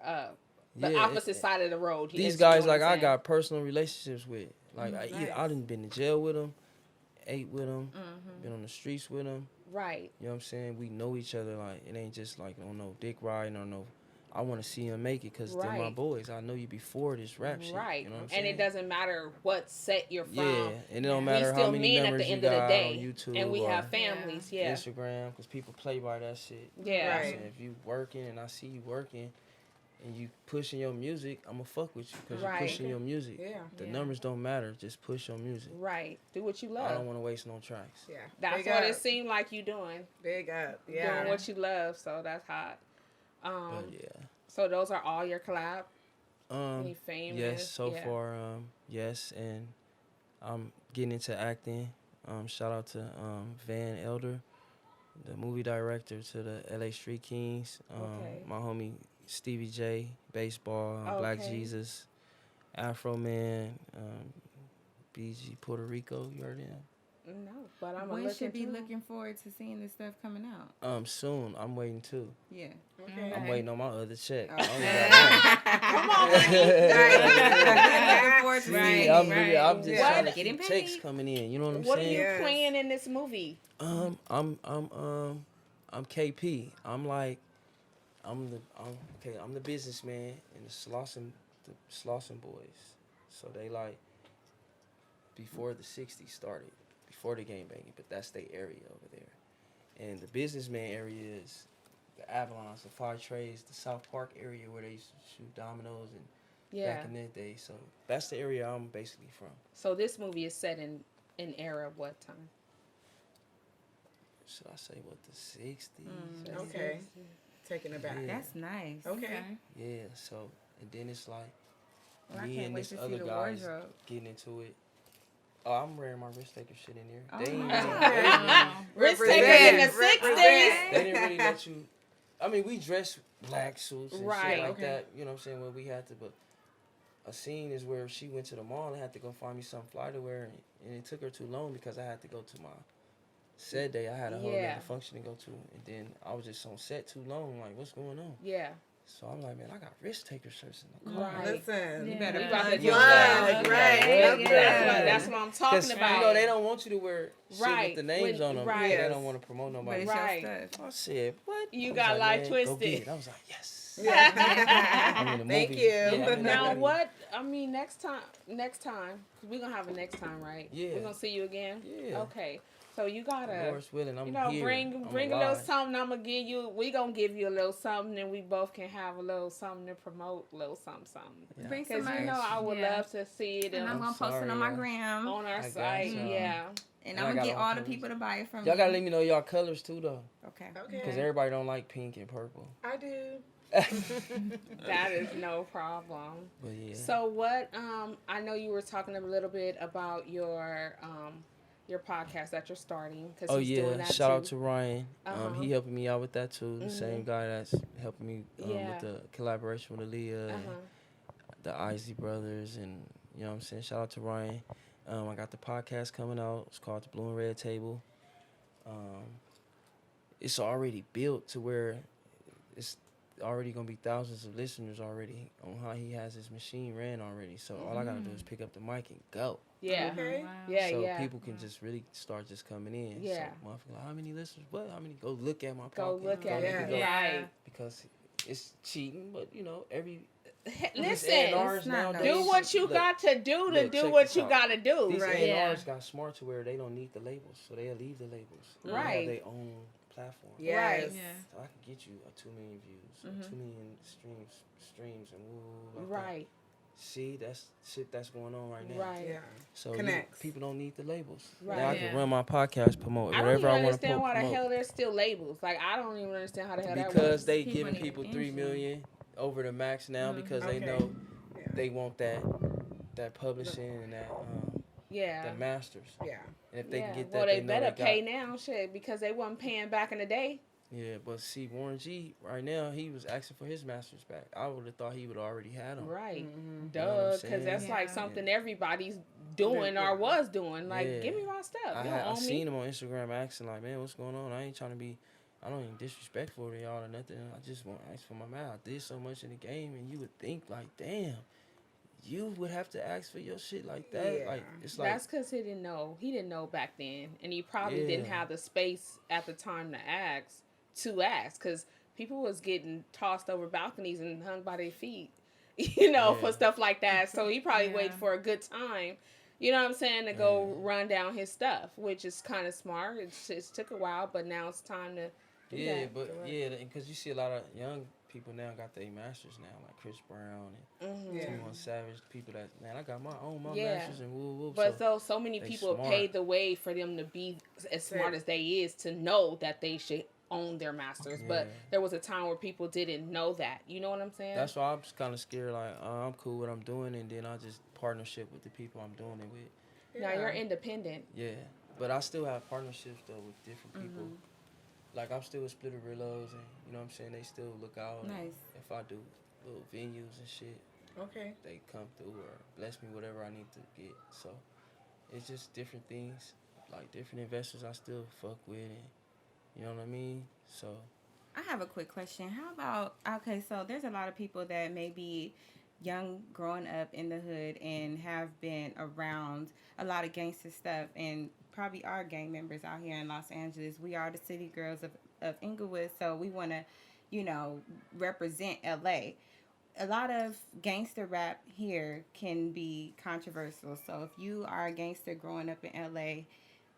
Speaker 2: the
Speaker 5: Yeah,
Speaker 2: opposite side of the road.
Speaker 5: These
Speaker 2: is, you know
Speaker 5: guys,
Speaker 2: what I'm
Speaker 5: like, I
Speaker 2: saying?
Speaker 5: got personal relationships with. Like,
Speaker 3: Nice.
Speaker 5: I done been to jail with them, ate with them, been on the streets with them.
Speaker 2: Right.
Speaker 5: You know what I'm saying? We know each other. Like, it ain't just like no dick riding or no. I want to see him make it because they're my
Speaker 2: Right.
Speaker 5: boys. I know you before this rap shit.
Speaker 2: Right.
Speaker 5: You know what I'm
Speaker 2: And
Speaker 5: saying?
Speaker 2: it doesn't matter what set you're from.
Speaker 5: Yeah, and it don't
Speaker 2: We
Speaker 5: matter how
Speaker 2: still
Speaker 5: many
Speaker 2: men at
Speaker 5: numbers
Speaker 2: the
Speaker 5: you
Speaker 2: end of the
Speaker 5: got
Speaker 2: day.
Speaker 5: on YouTube
Speaker 2: And we
Speaker 5: or
Speaker 2: have families. Yeah.
Speaker 5: Instagram, because people play by that shit.
Speaker 2: Yeah.
Speaker 5: You know what I'm
Speaker 3: Right.
Speaker 5: saying? If you working and I see you working and you pushing your music, I'm going to fuck with you because
Speaker 2: Right.
Speaker 5: you're pushing your music.
Speaker 3: Yeah.
Speaker 5: The
Speaker 2: Yeah.
Speaker 5: numbers don't matter. Just push your music.
Speaker 2: Right. Do what you
Speaker 5: I
Speaker 2: love.
Speaker 5: don't want to waste no tracks.
Speaker 3: Yeah.
Speaker 2: That's
Speaker 3: Big
Speaker 2: what
Speaker 3: up.
Speaker 2: it seemed like you doing.
Speaker 3: Big up. Yeah.
Speaker 2: Doing what you love, so that's hot.
Speaker 5: But yeah.
Speaker 2: So those are all your collab? Any famous?
Speaker 5: Yes, so
Speaker 2: Yeah.
Speaker 5: far, yes, and I'm getting into acting. Shout out to Van Elder, the movie director to the LA Street Kings.
Speaker 2: Okay.
Speaker 5: My homie Stevie J, baseball, Black
Speaker 2: Okay.
Speaker 5: Jesus, Afroman, BG Puerto Rico. You heard him?
Speaker 2: No, but I'm
Speaker 4: When
Speaker 2: gonna
Speaker 4: should be
Speaker 2: look into
Speaker 4: looking forward to seeing this stuff coming out?
Speaker 5: Soon. I'm waiting too.
Speaker 4: Yeah.
Speaker 3: Okay.
Speaker 5: I'm waiting on my other check.
Speaker 4: Okay.
Speaker 5: I only got
Speaker 2: Come on,
Speaker 4: Looking forward to
Speaker 5: one.
Speaker 4: seeing
Speaker 5: See,
Speaker 4: it,
Speaker 5: I'm
Speaker 4: right.
Speaker 5: just
Speaker 3: Yeah.
Speaker 5: trying to
Speaker 4: Getting
Speaker 5: keep checks
Speaker 4: paid.
Speaker 5: coming in. You know what I'm
Speaker 2: what are
Speaker 5: saying?
Speaker 2: you
Speaker 3: Yes.
Speaker 2: playing in this movie?
Speaker 5: I'm KP. I'm the businessman in the Slauson boys. So they like before the 60s started, before the gang banging, but that's their area over there. And the businessman area is the Avalons, the Five Trades, the South Park area where they used to shoot dominoes and
Speaker 2: Yeah.
Speaker 5: back in that day. So that's the area I'm basically from.
Speaker 2: So this movie is set in an era of what time?
Speaker 5: Should I say what, the 60s?
Speaker 3: Okay. Taking it back.
Speaker 5: Yeah.
Speaker 4: That's nice.
Speaker 3: Okay.
Speaker 5: Yeah, so, and then it's like
Speaker 4: Well, I
Speaker 5: me
Speaker 4: can't
Speaker 5: and
Speaker 4: wait
Speaker 5: this
Speaker 4: to see
Speaker 5: other
Speaker 4: the
Speaker 5: guys
Speaker 4: wardrobe.
Speaker 5: getting into it. Oh, I'm wearing my risk taker shit in there.
Speaker 4: Oh,
Speaker 5: They ain't
Speaker 4: nice.
Speaker 2: Risk
Speaker 3: Represent.
Speaker 2: takers in the 60s.
Speaker 3: Represent.
Speaker 5: they didn't really let you. I mean, we dress black suits and
Speaker 2: Right,
Speaker 5: shit like
Speaker 3: okay.
Speaker 5: that. You know what I'm saying? When we had to, but a scene is where she went to the mall and had to go find me something fly to wear, and it took her too long because I had to go to my set day. I had a whole
Speaker 2: Yeah.
Speaker 5: other function to go to, and then I was just on set too long. Like, what's going on?
Speaker 2: Yeah.
Speaker 5: So I'm like, man, I got risk taker shirts in the car.
Speaker 2: Right.
Speaker 3: Listen.
Speaker 4: You better
Speaker 2: You about to
Speaker 4: plug
Speaker 2: get
Speaker 4: your
Speaker 3: Plug,
Speaker 4: plug.
Speaker 3: right.
Speaker 2: Yeah.
Speaker 3: Yeah.
Speaker 2: That's what I'm talking
Speaker 5: Because
Speaker 2: about.
Speaker 5: you know they don't want you to wear shit
Speaker 2: Right.
Speaker 5: with the names
Speaker 2: With-
Speaker 5: on them.
Speaker 2: right.
Speaker 5: They don't want to promote
Speaker 4: But
Speaker 5: nobody.
Speaker 4: it's
Speaker 2: Right.
Speaker 4: your stuff.
Speaker 5: I said, what?
Speaker 2: You
Speaker 5: I was
Speaker 2: got
Speaker 5: like,
Speaker 2: life
Speaker 5: man,
Speaker 2: twisted.
Speaker 5: Go get it. I was like, yes.
Speaker 3: Yeah.
Speaker 5: I'm in the
Speaker 3: Thank
Speaker 5: movie.
Speaker 3: you.
Speaker 5: Yeah, I'm in the
Speaker 2: Now
Speaker 5: movie.
Speaker 2: what? I mean, next time, cause we're gonna have a next time, right?
Speaker 5: Yeah.
Speaker 2: We're gonna see you again.
Speaker 5: Yeah.
Speaker 2: Okay. So you gotta,
Speaker 5: Lord's willing, I'm
Speaker 2: you know,
Speaker 5: here.
Speaker 2: bring
Speaker 5: I'm
Speaker 2: a little
Speaker 5: alive.
Speaker 2: something. I'm gonna give you. We gonna give you a little something, and we both can have a little something to promote. Little something.
Speaker 5: Yeah.
Speaker 4: Bring some
Speaker 2: Cause
Speaker 4: merch.
Speaker 2: you know I would
Speaker 4: Yeah.
Speaker 2: love to see it
Speaker 4: And I'm
Speaker 2: on
Speaker 4: gonna post it
Speaker 5: sorry,
Speaker 4: on my
Speaker 5: y'all.
Speaker 4: gram.
Speaker 2: our
Speaker 5: I got
Speaker 2: site.
Speaker 5: y'all.
Speaker 2: Yeah.
Speaker 4: And
Speaker 5: And
Speaker 4: I'm
Speaker 5: I
Speaker 4: gonna
Speaker 5: got
Speaker 4: get
Speaker 5: all
Speaker 4: all the
Speaker 5: colors.
Speaker 4: people to buy it from
Speaker 5: Y'all
Speaker 4: me.
Speaker 5: gotta let me know y'all colors too, though,
Speaker 4: Okay.
Speaker 3: Okay.
Speaker 5: because everybody don't like pink and purple.
Speaker 3: I do.
Speaker 2: That is no problem.
Speaker 5: But yeah.
Speaker 2: So what? I know you were talking a little bit about your podcast that you're starting. Cause
Speaker 5: Oh
Speaker 2: he's doing
Speaker 5: yeah,
Speaker 2: that
Speaker 5: shout out
Speaker 2: too.
Speaker 5: to Ryan.
Speaker 2: Uh-huh.
Speaker 5: He helping me out with that too. The
Speaker 2: Mhm.
Speaker 5: same guy that's helping me
Speaker 2: Yeah.
Speaker 5: with the collaboration with Aaliyah and
Speaker 2: Uh-huh.
Speaker 5: the Isley brothers, and you know what I'm saying. Shout out to Ryan. I got the podcast coming out. It's called the Blue and Red Table. It's already built to where it's already gonna be thousands of listeners already on how he has his machine ran already. So all I gotta do is pick up the mic and go.
Speaker 2: Yeah.
Speaker 3: Okay.
Speaker 4: Wow.
Speaker 2: Yeah,
Speaker 5: So
Speaker 2: yeah.
Speaker 5: people can just really start just coming in.
Speaker 2: Yeah.
Speaker 5: So motherfucker, like, how many listeners? What? How many? Go look at my
Speaker 2: Go
Speaker 5: pocket.
Speaker 2: look at
Speaker 3: Yeah.
Speaker 2: it.
Speaker 4: Yeah.
Speaker 2: Right.
Speaker 5: Because it's cheating, but you know every.
Speaker 2: Listen,
Speaker 4: it's not
Speaker 5: nowadays.
Speaker 2: do what you
Speaker 5: Look,
Speaker 2: got to do to
Speaker 5: look,
Speaker 2: do
Speaker 5: check
Speaker 2: what
Speaker 5: this
Speaker 2: you
Speaker 5: out.
Speaker 2: got to do.
Speaker 5: These
Speaker 3: Right.
Speaker 5: A&Rs got smart to where they don't need the labels, so they'll leave the labels. They
Speaker 2: Right.
Speaker 5: have their own platform.
Speaker 3: Yes.
Speaker 2: Right.
Speaker 4: Yeah.
Speaker 5: So I can get you a 2 million views, or 2 million streams, and woo, like that.
Speaker 2: Right.
Speaker 5: See, that's shit that's going on right now.
Speaker 2: Right.
Speaker 3: Yeah.
Speaker 5: So
Speaker 3: Connects.
Speaker 5: people don't need the labels.
Speaker 2: Right.
Speaker 5: Now I
Speaker 4: Yeah.
Speaker 5: can run my podcast, promote
Speaker 2: I don't
Speaker 5: whatever
Speaker 2: even
Speaker 5: I want to
Speaker 2: understand why the
Speaker 5: promote.
Speaker 2: hell there's still labels. Like, I don't even understand how the hell that
Speaker 5: Because
Speaker 2: works.
Speaker 5: they
Speaker 4: People
Speaker 5: giving
Speaker 4: need
Speaker 5: people 3
Speaker 4: attention.
Speaker 5: million over the max now because they
Speaker 3: Okay.
Speaker 5: know
Speaker 3: Yeah.
Speaker 5: they want that publishing and
Speaker 2: Yeah.
Speaker 5: that masters.
Speaker 3: Yeah.
Speaker 5: And if they
Speaker 2: Yeah.
Speaker 5: can get that,
Speaker 2: Well, they
Speaker 5: know
Speaker 2: better
Speaker 5: they
Speaker 2: pay
Speaker 5: got,
Speaker 2: now, shit, because they wasn't paying back in the day.
Speaker 5: Yeah, but see, Warren G right now he was asking for his masters back. I would have thought he would already had them.
Speaker 2: Right.
Speaker 5: know what
Speaker 2: Duh,
Speaker 5: I'm
Speaker 2: because
Speaker 5: saying?
Speaker 2: that's like
Speaker 4: Yeah.
Speaker 2: something everybody's doing
Speaker 3: Yeah.
Speaker 2: or was doing. Like,
Speaker 5: Yeah.
Speaker 2: give me my stuff.
Speaker 5: I
Speaker 2: You don't own me.
Speaker 5: seen him on Instagram asking like, man, what's going on? I ain't trying to be. I don't even disrespectful to y'all or nothing. I just want to ask for my man. I did so much in the game, and you would think like, damn, you would have to ask for your shit like that.
Speaker 3: Yeah.
Speaker 5: Like it's like
Speaker 2: That's because he didn't know. He didn't know back then, and he probably didn't
Speaker 5: Yeah.
Speaker 2: have the space at the time to ask. Because people was getting tossed over balconies and hung by their feet, for
Speaker 5: Yeah.
Speaker 2: stuff like that. So he probably
Speaker 4: Yeah.
Speaker 2: waited for a good time, you know what I'm saying, to go run down his stuff, which is kind of smart. It took a while, but now it's time to do
Speaker 5: yeah,
Speaker 2: that.
Speaker 5: but yeah, because you see a lot of young people now got their masters now, like Chris Brown and
Speaker 3: Yeah.
Speaker 5: 21 Savage. People that man, I got my
Speaker 2: Yeah.
Speaker 5: masters and woo woo.
Speaker 2: But so many
Speaker 5: they
Speaker 2: people
Speaker 5: smart.
Speaker 2: paved the way for them to be as smart as they is to know that they should own their masters. But
Speaker 5: Yeah.
Speaker 2: there was a time where people didn't know that. You know what I'm saying?
Speaker 5: That's why I'm just kind of scared. Like I'm cool with what I'm doing, and then I just partnership with the people I'm doing it with.
Speaker 2: Now you're independent.
Speaker 5: Yeah, but I still have partnerships though with different people. Like I'm still with Splitterillos, and you know what I'm saying, they still look out. and
Speaker 4: Nice.
Speaker 5: If I do little venues and shit,
Speaker 3: Okay.
Speaker 5: they come through or bless me whatever I need to get. So it's just different things, like different investors I still fuck with, and you know what I mean. So
Speaker 4: I have a quick question. How about, okay, so there's a lot of people that may be young growing up in the hood and have been around a lot of gangster stuff and probably are gang members out here in Los Angeles. We are the city girls of Inglewood, so we want to, represent LA. A lot of gangster rap here can be controversial. So if you are a gangster growing up in LA,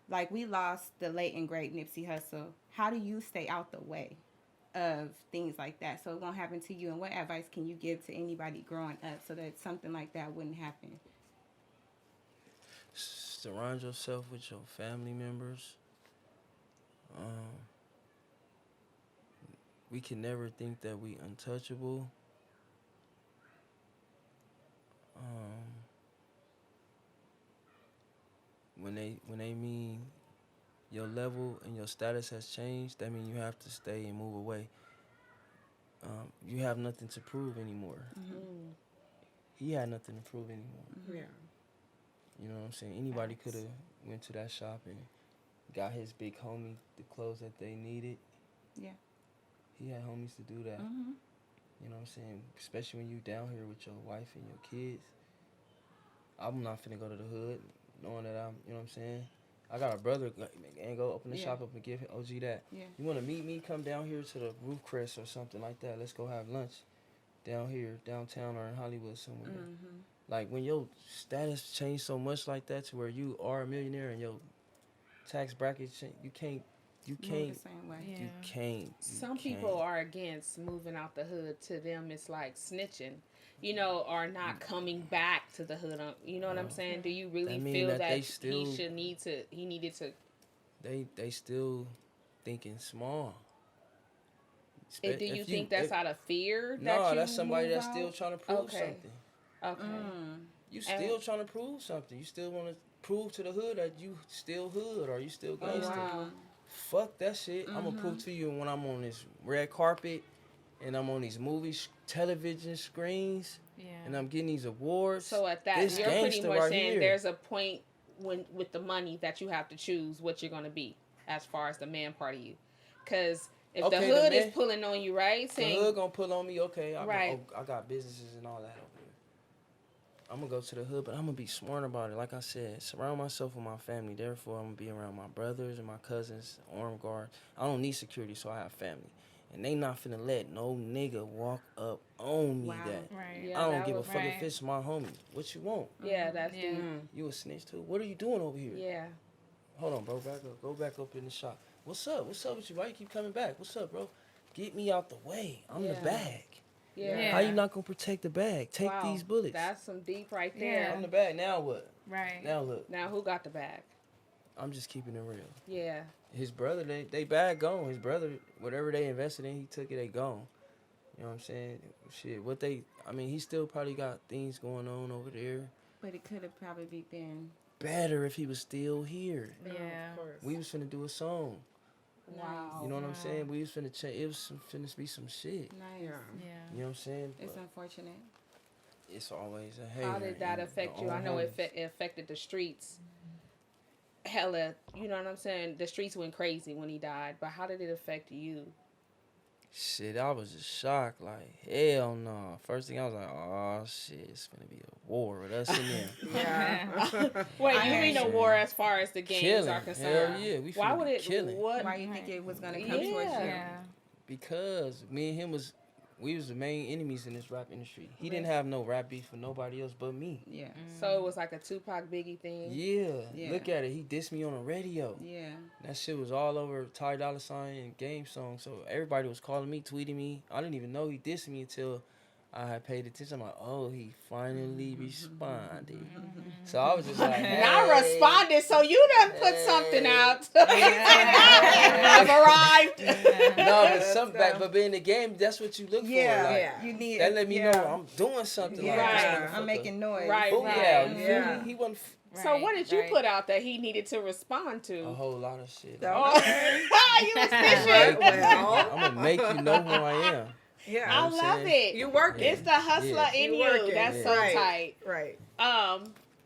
Speaker 4: like we lost the late and great Nipsey Hussle, how do you stay out the way of things like that so it won't happen to you? And what advice can you give to anybody growing up so that something like that wouldn't happen?
Speaker 5: surround yourself with your family members. We can never think that we untouchable. When they mean your level and your status has changed, that means you have to stay and move away. You have nothing to prove anymore.
Speaker 2: Mm.
Speaker 5: He had nothing to prove anymore.
Speaker 3: Yeah.
Speaker 5: You know what I'm saying? Anybody could have went to that shop and got his big homie the clothes that they needed.
Speaker 4: Yeah.
Speaker 5: He had homies to do that.
Speaker 4: Mm-hmm.
Speaker 5: You know what I'm saying? Especially when you down here with your wife and your kids. I'm not finna go to the hood knowing that I'm, you know what I'm saying? I got a brother and go open the shop up and give OG that.
Speaker 4: Yeah.
Speaker 5: You want to meet me? Come down here to the Roof Crest or something like that. Let's go have lunch down here, downtown or in Hollywood somewhere.
Speaker 4: Mm-hmm.
Speaker 5: Like when your status changed so much like that to where you are a millionaire and your tax bracket you can't
Speaker 4: Move the same way.
Speaker 5: you can't.
Speaker 2: Some people are against moving out the hood. To them, it's like snitching, or not coming back to the hood. You know what I'm saying? Do you really
Speaker 5: That mean
Speaker 2: feel
Speaker 5: that
Speaker 2: that
Speaker 5: they still-
Speaker 2: he needed to?
Speaker 5: They still thinking small.
Speaker 2: Do you think that's out of fear?
Speaker 5: No,
Speaker 2: you
Speaker 5: that's somebody
Speaker 2: move
Speaker 5: that's still
Speaker 2: out?
Speaker 5: trying to prove
Speaker 2: Okay.
Speaker 5: something.
Speaker 2: Okay.
Speaker 5: You still trying to prove something. You still want to prove to the hood that you still hood or you still gangster.
Speaker 2: Wow.
Speaker 5: Fuck that shit. I'm gonna prove to you when I'm on this red carpet and I'm on these television screens, and I'm getting these awards.
Speaker 2: So at that,
Speaker 5: this
Speaker 2: you're pretty
Speaker 5: gangster
Speaker 2: much
Speaker 5: right
Speaker 2: saying
Speaker 5: here.
Speaker 2: there's a point with the money that you have to choose what you're going to be as far as the man part of you. Because if
Speaker 5: Okay,
Speaker 2: the
Speaker 5: the
Speaker 2: hood
Speaker 5: man-
Speaker 2: is pulling on you, right?
Speaker 5: The
Speaker 2: Saying,
Speaker 5: hood gonna pull on me, okay.
Speaker 2: Right.
Speaker 5: I got businesses and all that over here. I'm gonna go to the hood, but I'm gonna be smart about it. Like I said, surround myself with my family. Therefore, I'm gonna be around my brothers and my cousins, armed guard. I don't need security, so I have family. And they not finna let no nigga walk up on me
Speaker 4: Wow.
Speaker 5: that.
Speaker 6: Right.
Speaker 2: Yeah,
Speaker 5: I don't
Speaker 2: that
Speaker 5: give a
Speaker 2: was-
Speaker 5: fuck if
Speaker 6: right.
Speaker 5: it's my homie. What you want?
Speaker 2: yeah, that's
Speaker 6: Yeah.
Speaker 2: deep.
Speaker 5: You a snitch too? What are you doing over here?
Speaker 2: Yeah.
Speaker 5: Hold on, bro. Back up. Go back up in the shop. What's up? What's up with you? Why you keep coming back? What's up, bro? Get me out the way. I'm
Speaker 2: Yeah.
Speaker 5: the bag.
Speaker 2: Yeah.
Speaker 6: Yeah.
Speaker 5: How you not gonna protect the bag? Take
Speaker 2: Wow,
Speaker 5: these bullets.
Speaker 2: That's some deep right there.
Speaker 6: Yeah.
Speaker 5: I'm the bag. Now what?
Speaker 6: Right.
Speaker 5: Now look.
Speaker 2: Now, who got the bag?
Speaker 5: I'm just keeping it real.
Speaker 2: Yeah.
Speaker 5: His brother, they bag gone. His brother, whatever they invested in, he took it, they gone. You know what I'm saying? Shit, he still probably got things going on over there.
Speaker 4: But it could have probably been.
Speaker 5: Better if he was still here.
Speaker 6: Yeah.
Speaker 3: Of course.
Speaker 5: We was finna do a song.
Speaker 2: Wow.
Speaker 5: You know what I'm
Speaker 6: Wow.
Speaker 5: saying? We was finna change. It was finna be some shit.
Speaker 4: Nice.
Speaker 3: Yeah.
Speaker 6: Yeah.
Speaker 5: You know what I'm saying?
Speaker 4: It's
Speaker 5: But
Speaker 4: unfortunate.
Speaker 5: it's always a hater.
Speaker 2: How did that
Speaker 5: and
Speaker 2: affect
Speaker 5: the
Speaker 2: you? I
Speaker 5: own
Speaker 2: know
Speaker 5: homies.
Speaker 2: it affected the streets. Hella, you know what I'm saying? The streets went crazy when he died, but how did it affect you?
Speaker 5: Shit, I was just shocked. Like, hell no. First thing I was like, oh shit, it's gonna be a war with us in there.
Speaker 3: Yeah.
Speaker 2: Wait,
Speaker 4: I
Speaker 2: you mean a
Speaker 5: understand.
Speaker 2: war as far as the games
Speaker 5: Killing.
Speaker 2: are concerned?
Speaker 5: Hell yeah, we
Speaker 2: Why
Speaker 5: finna
Speaker 2: would
Speaker 5: be
Speaker 2: it?
Speaker 5: killing.
Speaker 2: What?
Speaker 4: Why you think it was gonna come
Speaker 2: Yeah.
Speaker 4: towards you?
Speaker 6: Yeah.
Speaker 5: Because me and him we was the main enemies in this rap industry. He didn't have no rap beef with nobody else but me.
Speaker 4: Yeah.
Speaker 2: So it was like a Tupac Biggie thing.
Speaker 4: Yeah.
Speaker 5: Look at it. He dissed me on the radio.
Speaker 4: Yeah.
Speaker 5: That shit was all over Ty Dolla $ign and Game Song. So everybody was calling me, tweeting me. I didn't even know he dissed me until I had paid attention. I'm like, oh, he finally responded. So I was just like, hey.
Speaker 2: And I responded, so you done put something out. I've arrived.
Speaker 5: No, but being in the game, that's what you look
Speaker 4: Yeah.
Speaker 5: for. Like,
Speaker 3: Yeah.
Speaker 4: You need.
Speaker 5: that let me
Speaker 4: yeah.
Speaker 5: know I'm doing something.
Speaker 4: Yeah.
Speaker 5: Like, this
Speaker 2: Right.
Speaker 5: motherfucker
Speaker 4: I'm making noise.
Speaker 2: Right.
Speaker 5: Booyah, you feel
Speaker 3: Yeah.
Speaker 5: me? He wasn't
Speaker 2: So what did you
Speaker 6: Right.
Speaker 2: put out that he needed to respond to?
Speaker 5: a whole lot of shit.
Speaker 4: Oh.
Speaker 2: You was fishing.
Speaker 3: Well,
Speaker 5: I'm gonna make you know who I am.
Speaker 2: I
Speaker 3: yeah.
Speaker 5: know what I'm
Speaker 2: love
Speaker 5: saying?
Speaker 2: it.
Speaker 3: You working.
Speaker 2: It's the hustler
Speaker 5: Yeah.
Speaker 2: in
Speaker 3: You
Speaker 2: you.
Speaker 3: working.
Speaker 2: That's
Speaker 5: Yeah.
Speaker 2: so
Speaker 3: Right.
Speaker 2: tight.
Speaker 3: Right.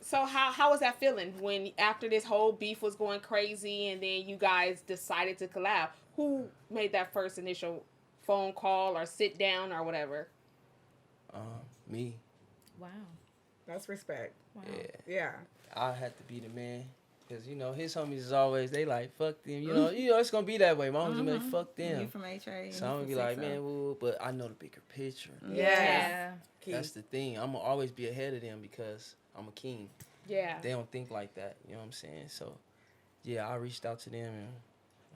Speaker 2: So how was that feeling when after this whole beef was going crazy and then you guys decided to collab? Who made that first initial phone call or sit down or whatever?
Speaker 5: Me.
Speaker 6: Wow.
Speaker 3: That's respect.
Speaker 6: Wow.
Speaker 5: Yeah.
Speaker 3: Yeah.
Speaker 5: I had to be the man. Cause his homies is always they like fuck them. You know it's gonna be that way. My homies gonna be like fuck them.
Speaker 4: You from A-Trade.
Speaker 5: So I'm gonna be like, man, woo, but I know the bigger picture.
Speaker 3: Yes.
Speaker 6: Yeah.
Speaker 5: That's the thing. I'm gonna always be ahead of them because I'm a king.
Speaker 2: Yeah.
Speaker 5: They don't think like that. You know what I'm saying? So, yeah, I reached out to them and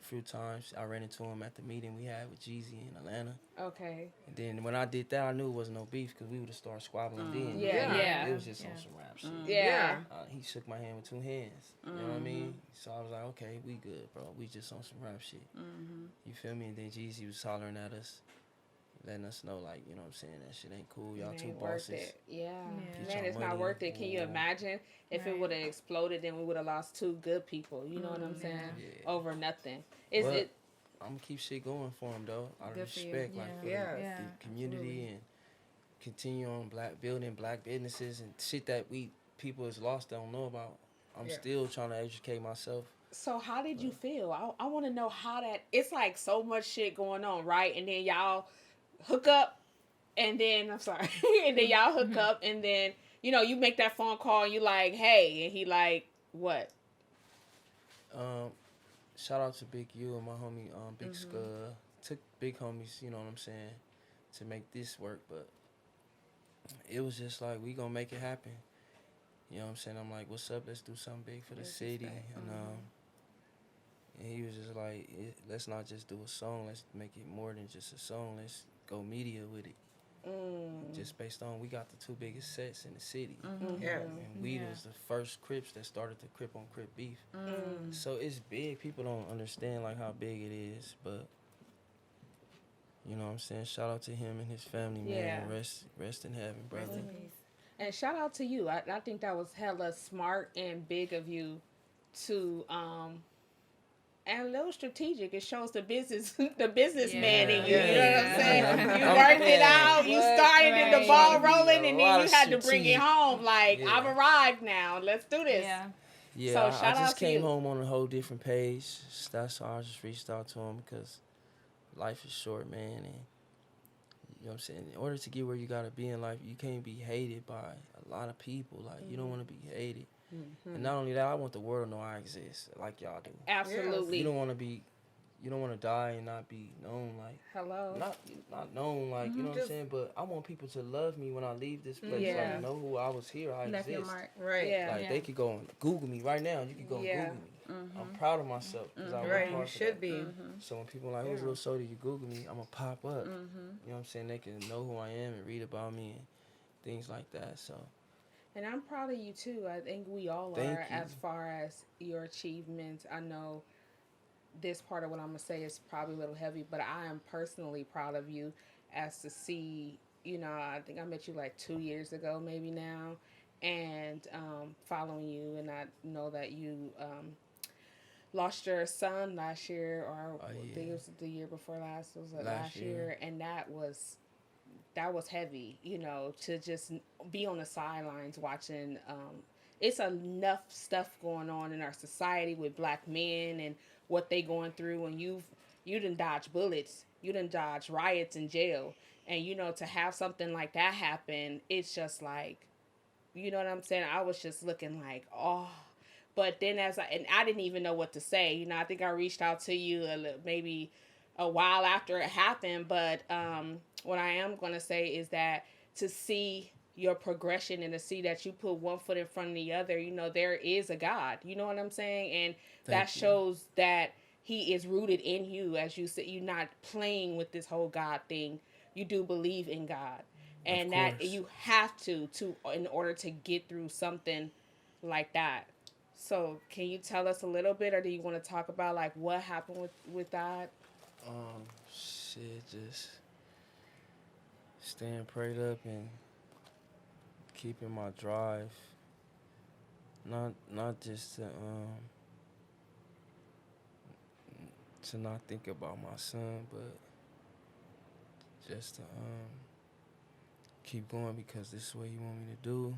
Speaker 5: a few times. I ran into them at the meeting we had with Jeezy in Atlanta.
Speaker 2: Okay.
Speaker 5: And then when I did that, I knew it wasn't no beef because we would have started squabbling then.
Speaker 2: Yeah.
Speaker 6: Yeah.
Speaker 5: It was just on
Speaker 6: Yeah.
Speaker 5: some rap shit.
Speaker 2: Yeah.
Speaker 5: He shook my hand with two hands. You know what I mean? So I was like, okay, we good, bro. We just on some rap shit. You feel me? And then Jeezy was hollering at us, letting us know, like, you know what I'm saying? That shit ain't cool. Y'all
Speaker 2: It
Speaker 5: two
Speaker 2: ain't worth
Speaker 5: bosses.
Speaker 2: it. Yeah.
Speaker 5: Get
Speaker 2: Man,
Speaker 5: your
Speaker 2: it's not
Speaker 5: money.
Speaker 2: worth it. Can you
Speaker 5: Ooh.
Speaker 2: imagine if it
Speaker 6: Right.
Speaker 2: would have exploded? Then we would have lost two good people. You know what I'm saying?
Speaker 5: Yeah.
Speaker 2: Over nothing. Is
Speaker 5: But
Speaker 2: it?
Speaker 5: I'm gonna keep shit going for him, though. Out of
Speaker 4: Good for you.
Speaker 5: respect, like,
Speaker 6: Yeah.
Speaker 5: for
Speaker 3: Yeah.
Speaker 6: Yeah.
Speaker 5: the community and continue on building black businesses and shit that people is lost don't know about. I'm
Speaker 3: Yeah.
Speaker 5: still trying to educate myself.
Speaker 2: So how did you feel? I want to know how that. It's like so much shit going on, right? And then y'all hook up, and then I'm sorry, and then y'all hook up, and then you make that phone call, and you like, hey, and he like, what?
Speaker 5: Shout out to Big U and my homie Big Scud. Took big homies, you know what I'm saying, to make this work, but it was just like we gonna make it happen. You know what I'm saying? I'm like, what's up? Let's do something big for the city. And he was just like, let's not just do a song. Let's make it more than just a song. Let's go media with it. Just based on we got the two biggest sets in the city.
Speaker 3: Yes.
Speaker 5: And we was the first Crips that started the Crip on Crip beef. So it's big. People don't understand like how big it is, but you know what I'm saying? Shout out to him and his family, man.
Speaker 2: Yeah.
Speaker 5: Rest in heaven, brother.
Speaker 2: And shout out to you. I think that was hella smart and big of you to and a little strategic. It shows the businessman in you. You know what I'm saying?
Speaker 5: Yeah.
Speaker 2: You
Speaker 5: I'm
Speaker 2: worked it
Speaker 5: saying,
Speaker 2: out. You
Speaker 5: what?
Speaker 2: started and the
Speaker 6: Right.
Speaker 2: ball rolling, and
Speaker 5: A lot
Speaker 2: then you
Speaker 5: of
Speaker 2: had to bring it
Speaker 5: strategic.
Speaker 2: home. Like,
Speaker 5: Yeah.
Speaker 2: I've arrived now. Let's do this.
Speaker 6: Yeah.
Speaker 5: Yeah,
Speaker 2: So
Speaker 5: I
Speaker 2: shout out
Speaker 5: just
Speaker 2: to
Speaker 5: came
Speaker 2: you.
Speaker 5: home on a whole different page. That's why I just reached out to him because life is short, man, and you know what I'm saying. In order to get where you gotta be in life, you can't be hated by a lot of people. Like you don't want to be hated, and not only that, I want the world to know I exist, like y'all do.
Speaker 2: Absolutely.
Speaker 5: You don't want to be, you don't want to die and not be known, like
Speaker 2: Hello.
Speaker 5: not known, like you know what I'm saying. But I want people to love me when I leave this place.
Speaker 2: Yeah.
Speaker 5: Like know who I was here, I
Speaker 4: Left your
Speaker 5: exist.
Speaker 4: mark.
Speaker 3: Right.
Speaker 2: Yeah.
Speaker 5: Like they could go and Google me right now. You could go and
Speaker 2: Yeah.
Speaker 5: Google me. I'm proud of myself because I work
Speaker 3: Right.
Speaker 5: hard
Speaker 3: You
Speaker 5: for
Speaker 3: should
Speaker 5: that.
Speaker 3: be.
Speaker 5: So when people are like, who's Lil Sodi, you Google me, I'm going to pop up. You know what I'm saying? They can know who I am and read about me and things like that. So,
Speaker 2: And I'm proud of you too. I think we all
Speaker 5: Thank
Speaker 2: are
Speaker 5: you.
Speaker 2: as far as your achievements. I know this part of what I'm going to say is probably a little heavy, but I am personally proud of you as to see, you know, I think I met you like 2 years ago, maybe now, and following you. And I know that you lost your son last year, or I think it was the year before last. It was last year, and that was heavy. You know, to just be on the sidelines watching. It's enough stuff going on in our society with black men and what they going through, and you done dodge bullets, you done dodge riots in jail, and you know, to have something like that happen, it's just like, you know what I'm saying? I was just looking like, oh. But then I didn't even know what to say. You know, I think I reached out to you maybe a while after it happened. But what I am going to say is that to see your progression and to see that you put one foot in front of the other, you know, there is a God. You know what I'm saying? And that shows that he is rooted in you. As you said, you're not playing with this whole God thing. You do believe in God. And that you have to in order to get through something like that. So, can you tell us a little bit, or do you want to talk about like what happened with that?
Speaker 5: Shit, just staying prayed up and keeping my drive. Not just to not think about my son, but just to keep going because this is what he want me to do.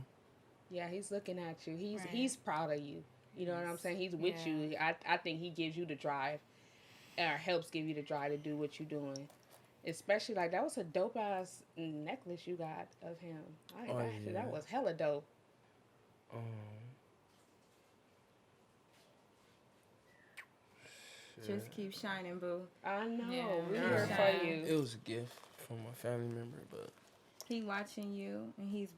Speaker 2: Yeah, he's looking at you. He's proud of you. You know what I'm saying? He's with you. I think he gives you the drive, or helps give you the drive to do what you're doing. Especially like that was a dope ass necklace you got of him. That was hella dope.
Speaker 4: Just keep shining, boo.
Speaker 2: I know.
Speaker 4: Yeah.
Speaker 2: We're here for you.
Speaker 5: It was a gift from a family member, but
Speaker 4: He watching you, and he's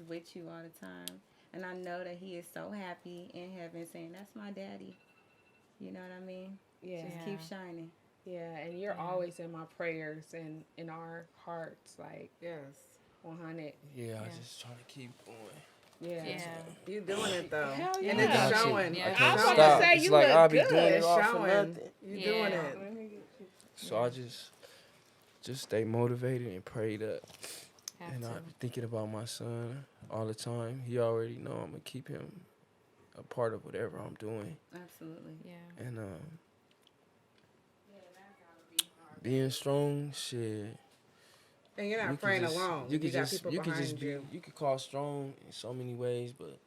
Speaker 4: with you all the time. And I know that he is so happy in heaven, saying, "That's my daddy." You know what I mean?
Speaker 2: Yeah.
Speaker 4: Just keep shining.
Speaker 2: Yeah, and you're always in my prayers and in our hearts, like
Speaker 3: Yes.
Speaker 2: 100.
Speaker 5: yeah, I just try to keep going.
Speaker 2: Yeah.
Speaker 3: You doing it though.
Speaker 2: Hell
Speaker 3: And
Speaker 2: yeah.
Speaker 3: it's showing.
Speaker 4: Yeah.
Speaker 3: It's
Speaker 2: I was
Speaker 3: showing.
Speaker 2: gonna say
Speaker 5: It's
Speaker 2: you
Speaker 5: like
Speaker 2: look
Speaker 5: I'll be
Speaker 2: good.
Speaker 5: doing it
Speaker 3: It's
Speaker 5: all for
Speaker 3: showing.
Speaker 5: nothing.
Speaker 3: You doing it.
Speaker 5: So I just stay motivated and prayed up.
Speaker 4: Have
Speaker 5: And
Speaker 4: to.
Speaker 5: I be thinking about my son all the time. He already know I'm gonna keep him a part of whatever I'm doing.
Speaker 4: Absolutely.
Speaker 6: Yeah.
Speaker 5: And being strong, shit.
Speaker 3: And you're
Speaker 5: you
Speaker 3: not
Speaker 5: can
Speaker 3: praying
Speaker 5: just-
Speaker 3: alone.
Speaker 5: You could
Speaker 3: got
Speaker 5: just
Speaker 3: people
Speaker 5: you could
Speaker 3: behind
Speaker 5: just be
Speaker 3: you.
Speaker 5: you could call strong in so many ways, but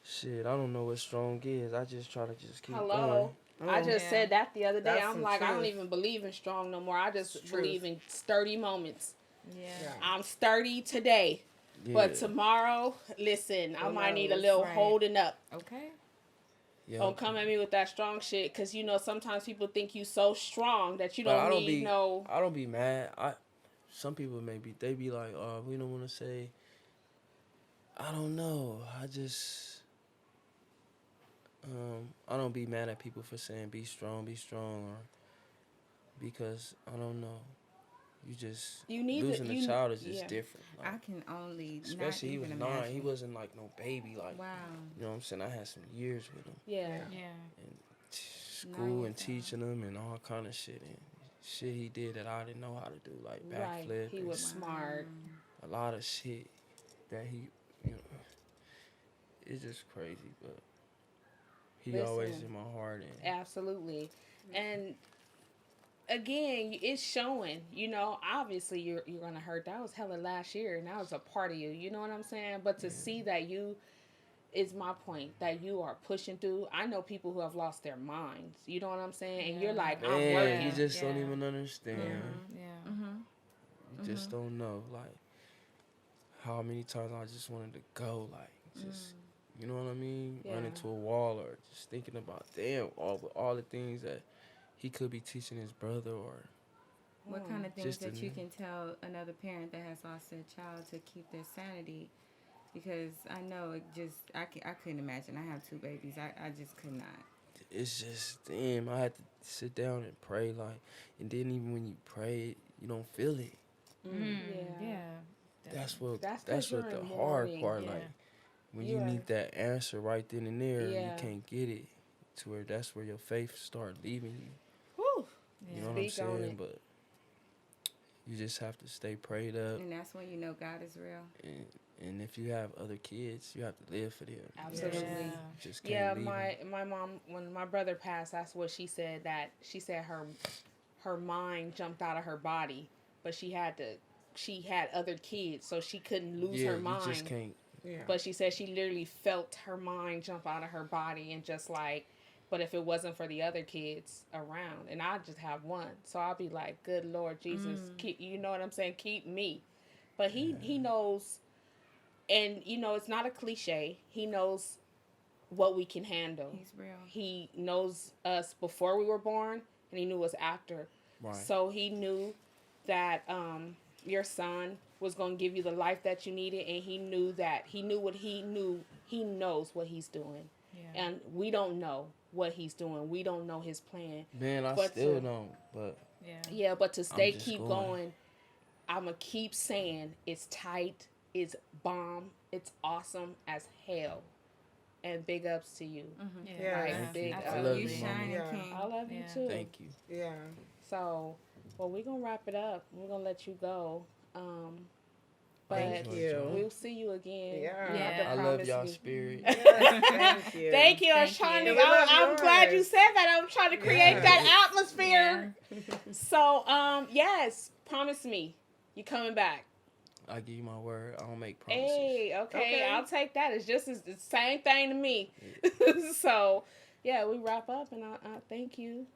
Speaker 5: shit, I don't know what strong is. I just try to just keep
Speaker 2: Hello.
Speaker 5: going.
Speaker 2: I just
Speaker 6: Yeah.
Speaker 2: said that the other day.
Speaker 3: That's
Speaker 2: I'm
Speaker 3: some
Speaker 2: like, I don't
Speaker 3: truth.
Speaker 2: even believe in strong no more. I just
Speaker 3: It's
Speaker 2: believe
Speaker 3: truth.
Speaker 2: in sturdy moments.
Speaker 6: Yeah.
Speaker 2: I'm sturdy today, but
Speaker 5: Yeah.
Speaker 2: tomorrow, listen, I
Speaker 3: Who
Speaker 2: might need a
Speaker 3: knows?
Speaker 2: little
Speaker 6: Right.
Speaker 2: holding up.
Speaker 6: Okay.
Speaker 5: Yeah.
Speaker 2: Don't come at me with that strong shit, because you know sometimes people think you so strong that you
Speaker 5: But
Speaker 2: don't need no.
Speaker 5: I don't be mad. Some people they be like, oh, we don't want to say. I don't know. I don't be mad at people for saying be strong, or because I don't know.
Speaker 2: You need
Speaker 5: losing a child is just
Speaker 2: yeah.
Speaker 5: different. Like,
Speaker 4: I can only
Speaker 5: especially
Speaker 4: not
Speaker 5: he was
Speaker 4: even
Speaker 5: 9.
Speaker 4: imagine.
Speaker 5: He wasn't like no baby. Like
Speaker 4: Wow.
Speaker 5: you know what I'm saying. I had some years with him,
Speaker 2: Yeah.
Speaker 6: Yeah.
Speaker 5: school and
Speaker 4: Nice.
Speaker 5: teaching him and all kind of shit and shit he did that I didn't know how to do, like
Speaker 2: Right.
Speaker 5: backflip.
Speaker 2: He
Speaker 5: and
Speaker 2: was smart.
Speaker 5: a lot of shit that he, you know, it's just crazy, but he always
Speaker 2: Listen.
Speaker 5: in my heart. And
Speaker 2: Absolutely. And again, it's showing, you know, obviously you're gonna hurt. That was hella last year, and that was a part of you. You know what I'm saying? But to see that you is my point, that you are pushing through. I know people who have lost their minds. You know what I'm saying? And you're like, I'm
Speaker 5: Man,
Speaker 2: working.
Speaker 5: you just don't even understand.
Speaker 6: Yeah.
Speaker 5: You just don't know, like, how many times I just wanted to go, like, just, you know what I mean?
Speaker 2: Yeah.
Speaker 5: Run into a wall, or just thinking about, damn, all the things that he could be teaching his brother, or
Speaker 4: What kind of things
Speaker 5: Just
Speaker 4: that you
Speaker 5: to-
Speaker 4: can tell another parent that has lost their child to keep their sanity? Because I know it just, I couldn't imagine. I have 2 babies. I just could not.
Speaker 5: it's just, damn, I had to sit down and pray, like, and then even when you pray, you don't feel it.
Speaker 6: Yeah.
Speaker 5: That's what
Speaker 2: That's 'cause
Speaker 5: that's what
Speaker 2: you're
Speaker 5: the
Speaker 2: in
Speaker 5: hard
Speaker 2: mourning,
Speaker 5: part,
Speaker 6: yeah.
Speaker 5: like, when
Speaker 2: You
Speaker 5: you
Speaker 2: are-
Speaker 5: need that answer right then and there,
Speaker 2: Yeah.
Speaker 5: you can't get it, to where that's where your faith start leaving you.
Speaker 2: Whew.
Speaker 5: You know what I'm
Speaker 2: Speak on
Speaker 5: saying?
Speaker 2: it.
Speaker 5: But you just have to stay prayed up,
Speaker 4: And that's when you know God is real.
Speaker 5: and if you have other kids, you have to live for them.
Speaker 2: Absolutely.
Speaker 5: You just can't
Speaker 2: Yeah,
Speaker 5: leave them.
Speaker 2: my mom, when my brother passed, that's what she said, that she said her mind jumped out of her body, but she had other kids, so she couldn't lose
Speaker 5: Yeah,
Speaker 2: her
Speaker 5: you
Speaker 2: mind.
Speaker 5: just can't.
Speaker 3: Yeah.
Speaker 2: But she said she literally felt her mind jump out of her body, and just like, but if it wasn't for the other kids around, and I just have one, so I'll be like, good Lord Jesus, keep, you know what I'm saying, keep me. But he knows, and you know, it's not a cliche. He knows what we can handle.
Speaker 4: He's real.
Speaker 2: He knows us before we were born, and he knew us after.
Speaker 5: Right.
Speaker 2: So he knew that your son was going to give you the life that you needed, and he knew what he knew. He knows what he's doing, and we don't know what he's doing. We don't know his plan.
Speaker 5: Man, I
Speaker 2: But
Speaker 5: still
Speaker 2: to-
Speaker 5: don't. But
Speaker 2: Yeah, but to stay,
Speaker 5: just
Speaker 2: keep
Speaker 5: going.
Speaker 2: going. I'm going to keep saying it's tight, it's bomb, it's awesome as hell. And big ups to you.
Speaker 3: Yeah.
Speaker 2: Like, big
Speaker 5: I
Speaker 2: ups.
Speaker 5: love
Speaker 4: You
Speaker 5: you,
Speaker 4: shining
Speaker 3: Mama.
Speaker 4: king.
Speaker 2: I love you
Speaker 6: Yeah.
Speaker 2: too.
Speaker 5: thank you.
Speaker 3: Yeah.
Speaker 2: So, well, we're going to wrap it up. We're going to let you go. But
Speaker 3: Thank you.
Speaker 2: we'll see you again.
Speaker 3: Yeah.
Speaker 2: We have to
Speaker 5: I love
Speaker 2: promise
Speaker 5: y'all
Speaker 2: you.
Speaker 5: spirit.
Speaker 3: Thank you.
Speaker 2: Thank you. I was
Speaker 6: Thank
Speaker 2: trying
Speaker 6: you.
Speaker 2: to.
Speaker 3: We love
Speaker 2: I'm glad you
Speaker 3: yours.
Speaker 2: said that. I'm trying to create
Speaker 3: Yeah.
Speaker 2: that atmosphere. So, yes, promise me, you coming back.
Speaker 5: I give you my word. I don't make promises.
Speaker 2: Hey, okay,
Speaker 3: Okay.
Speaker 2: I'll take that. It's just the same thing to me. So, yeah, we wrap up, and I thank you.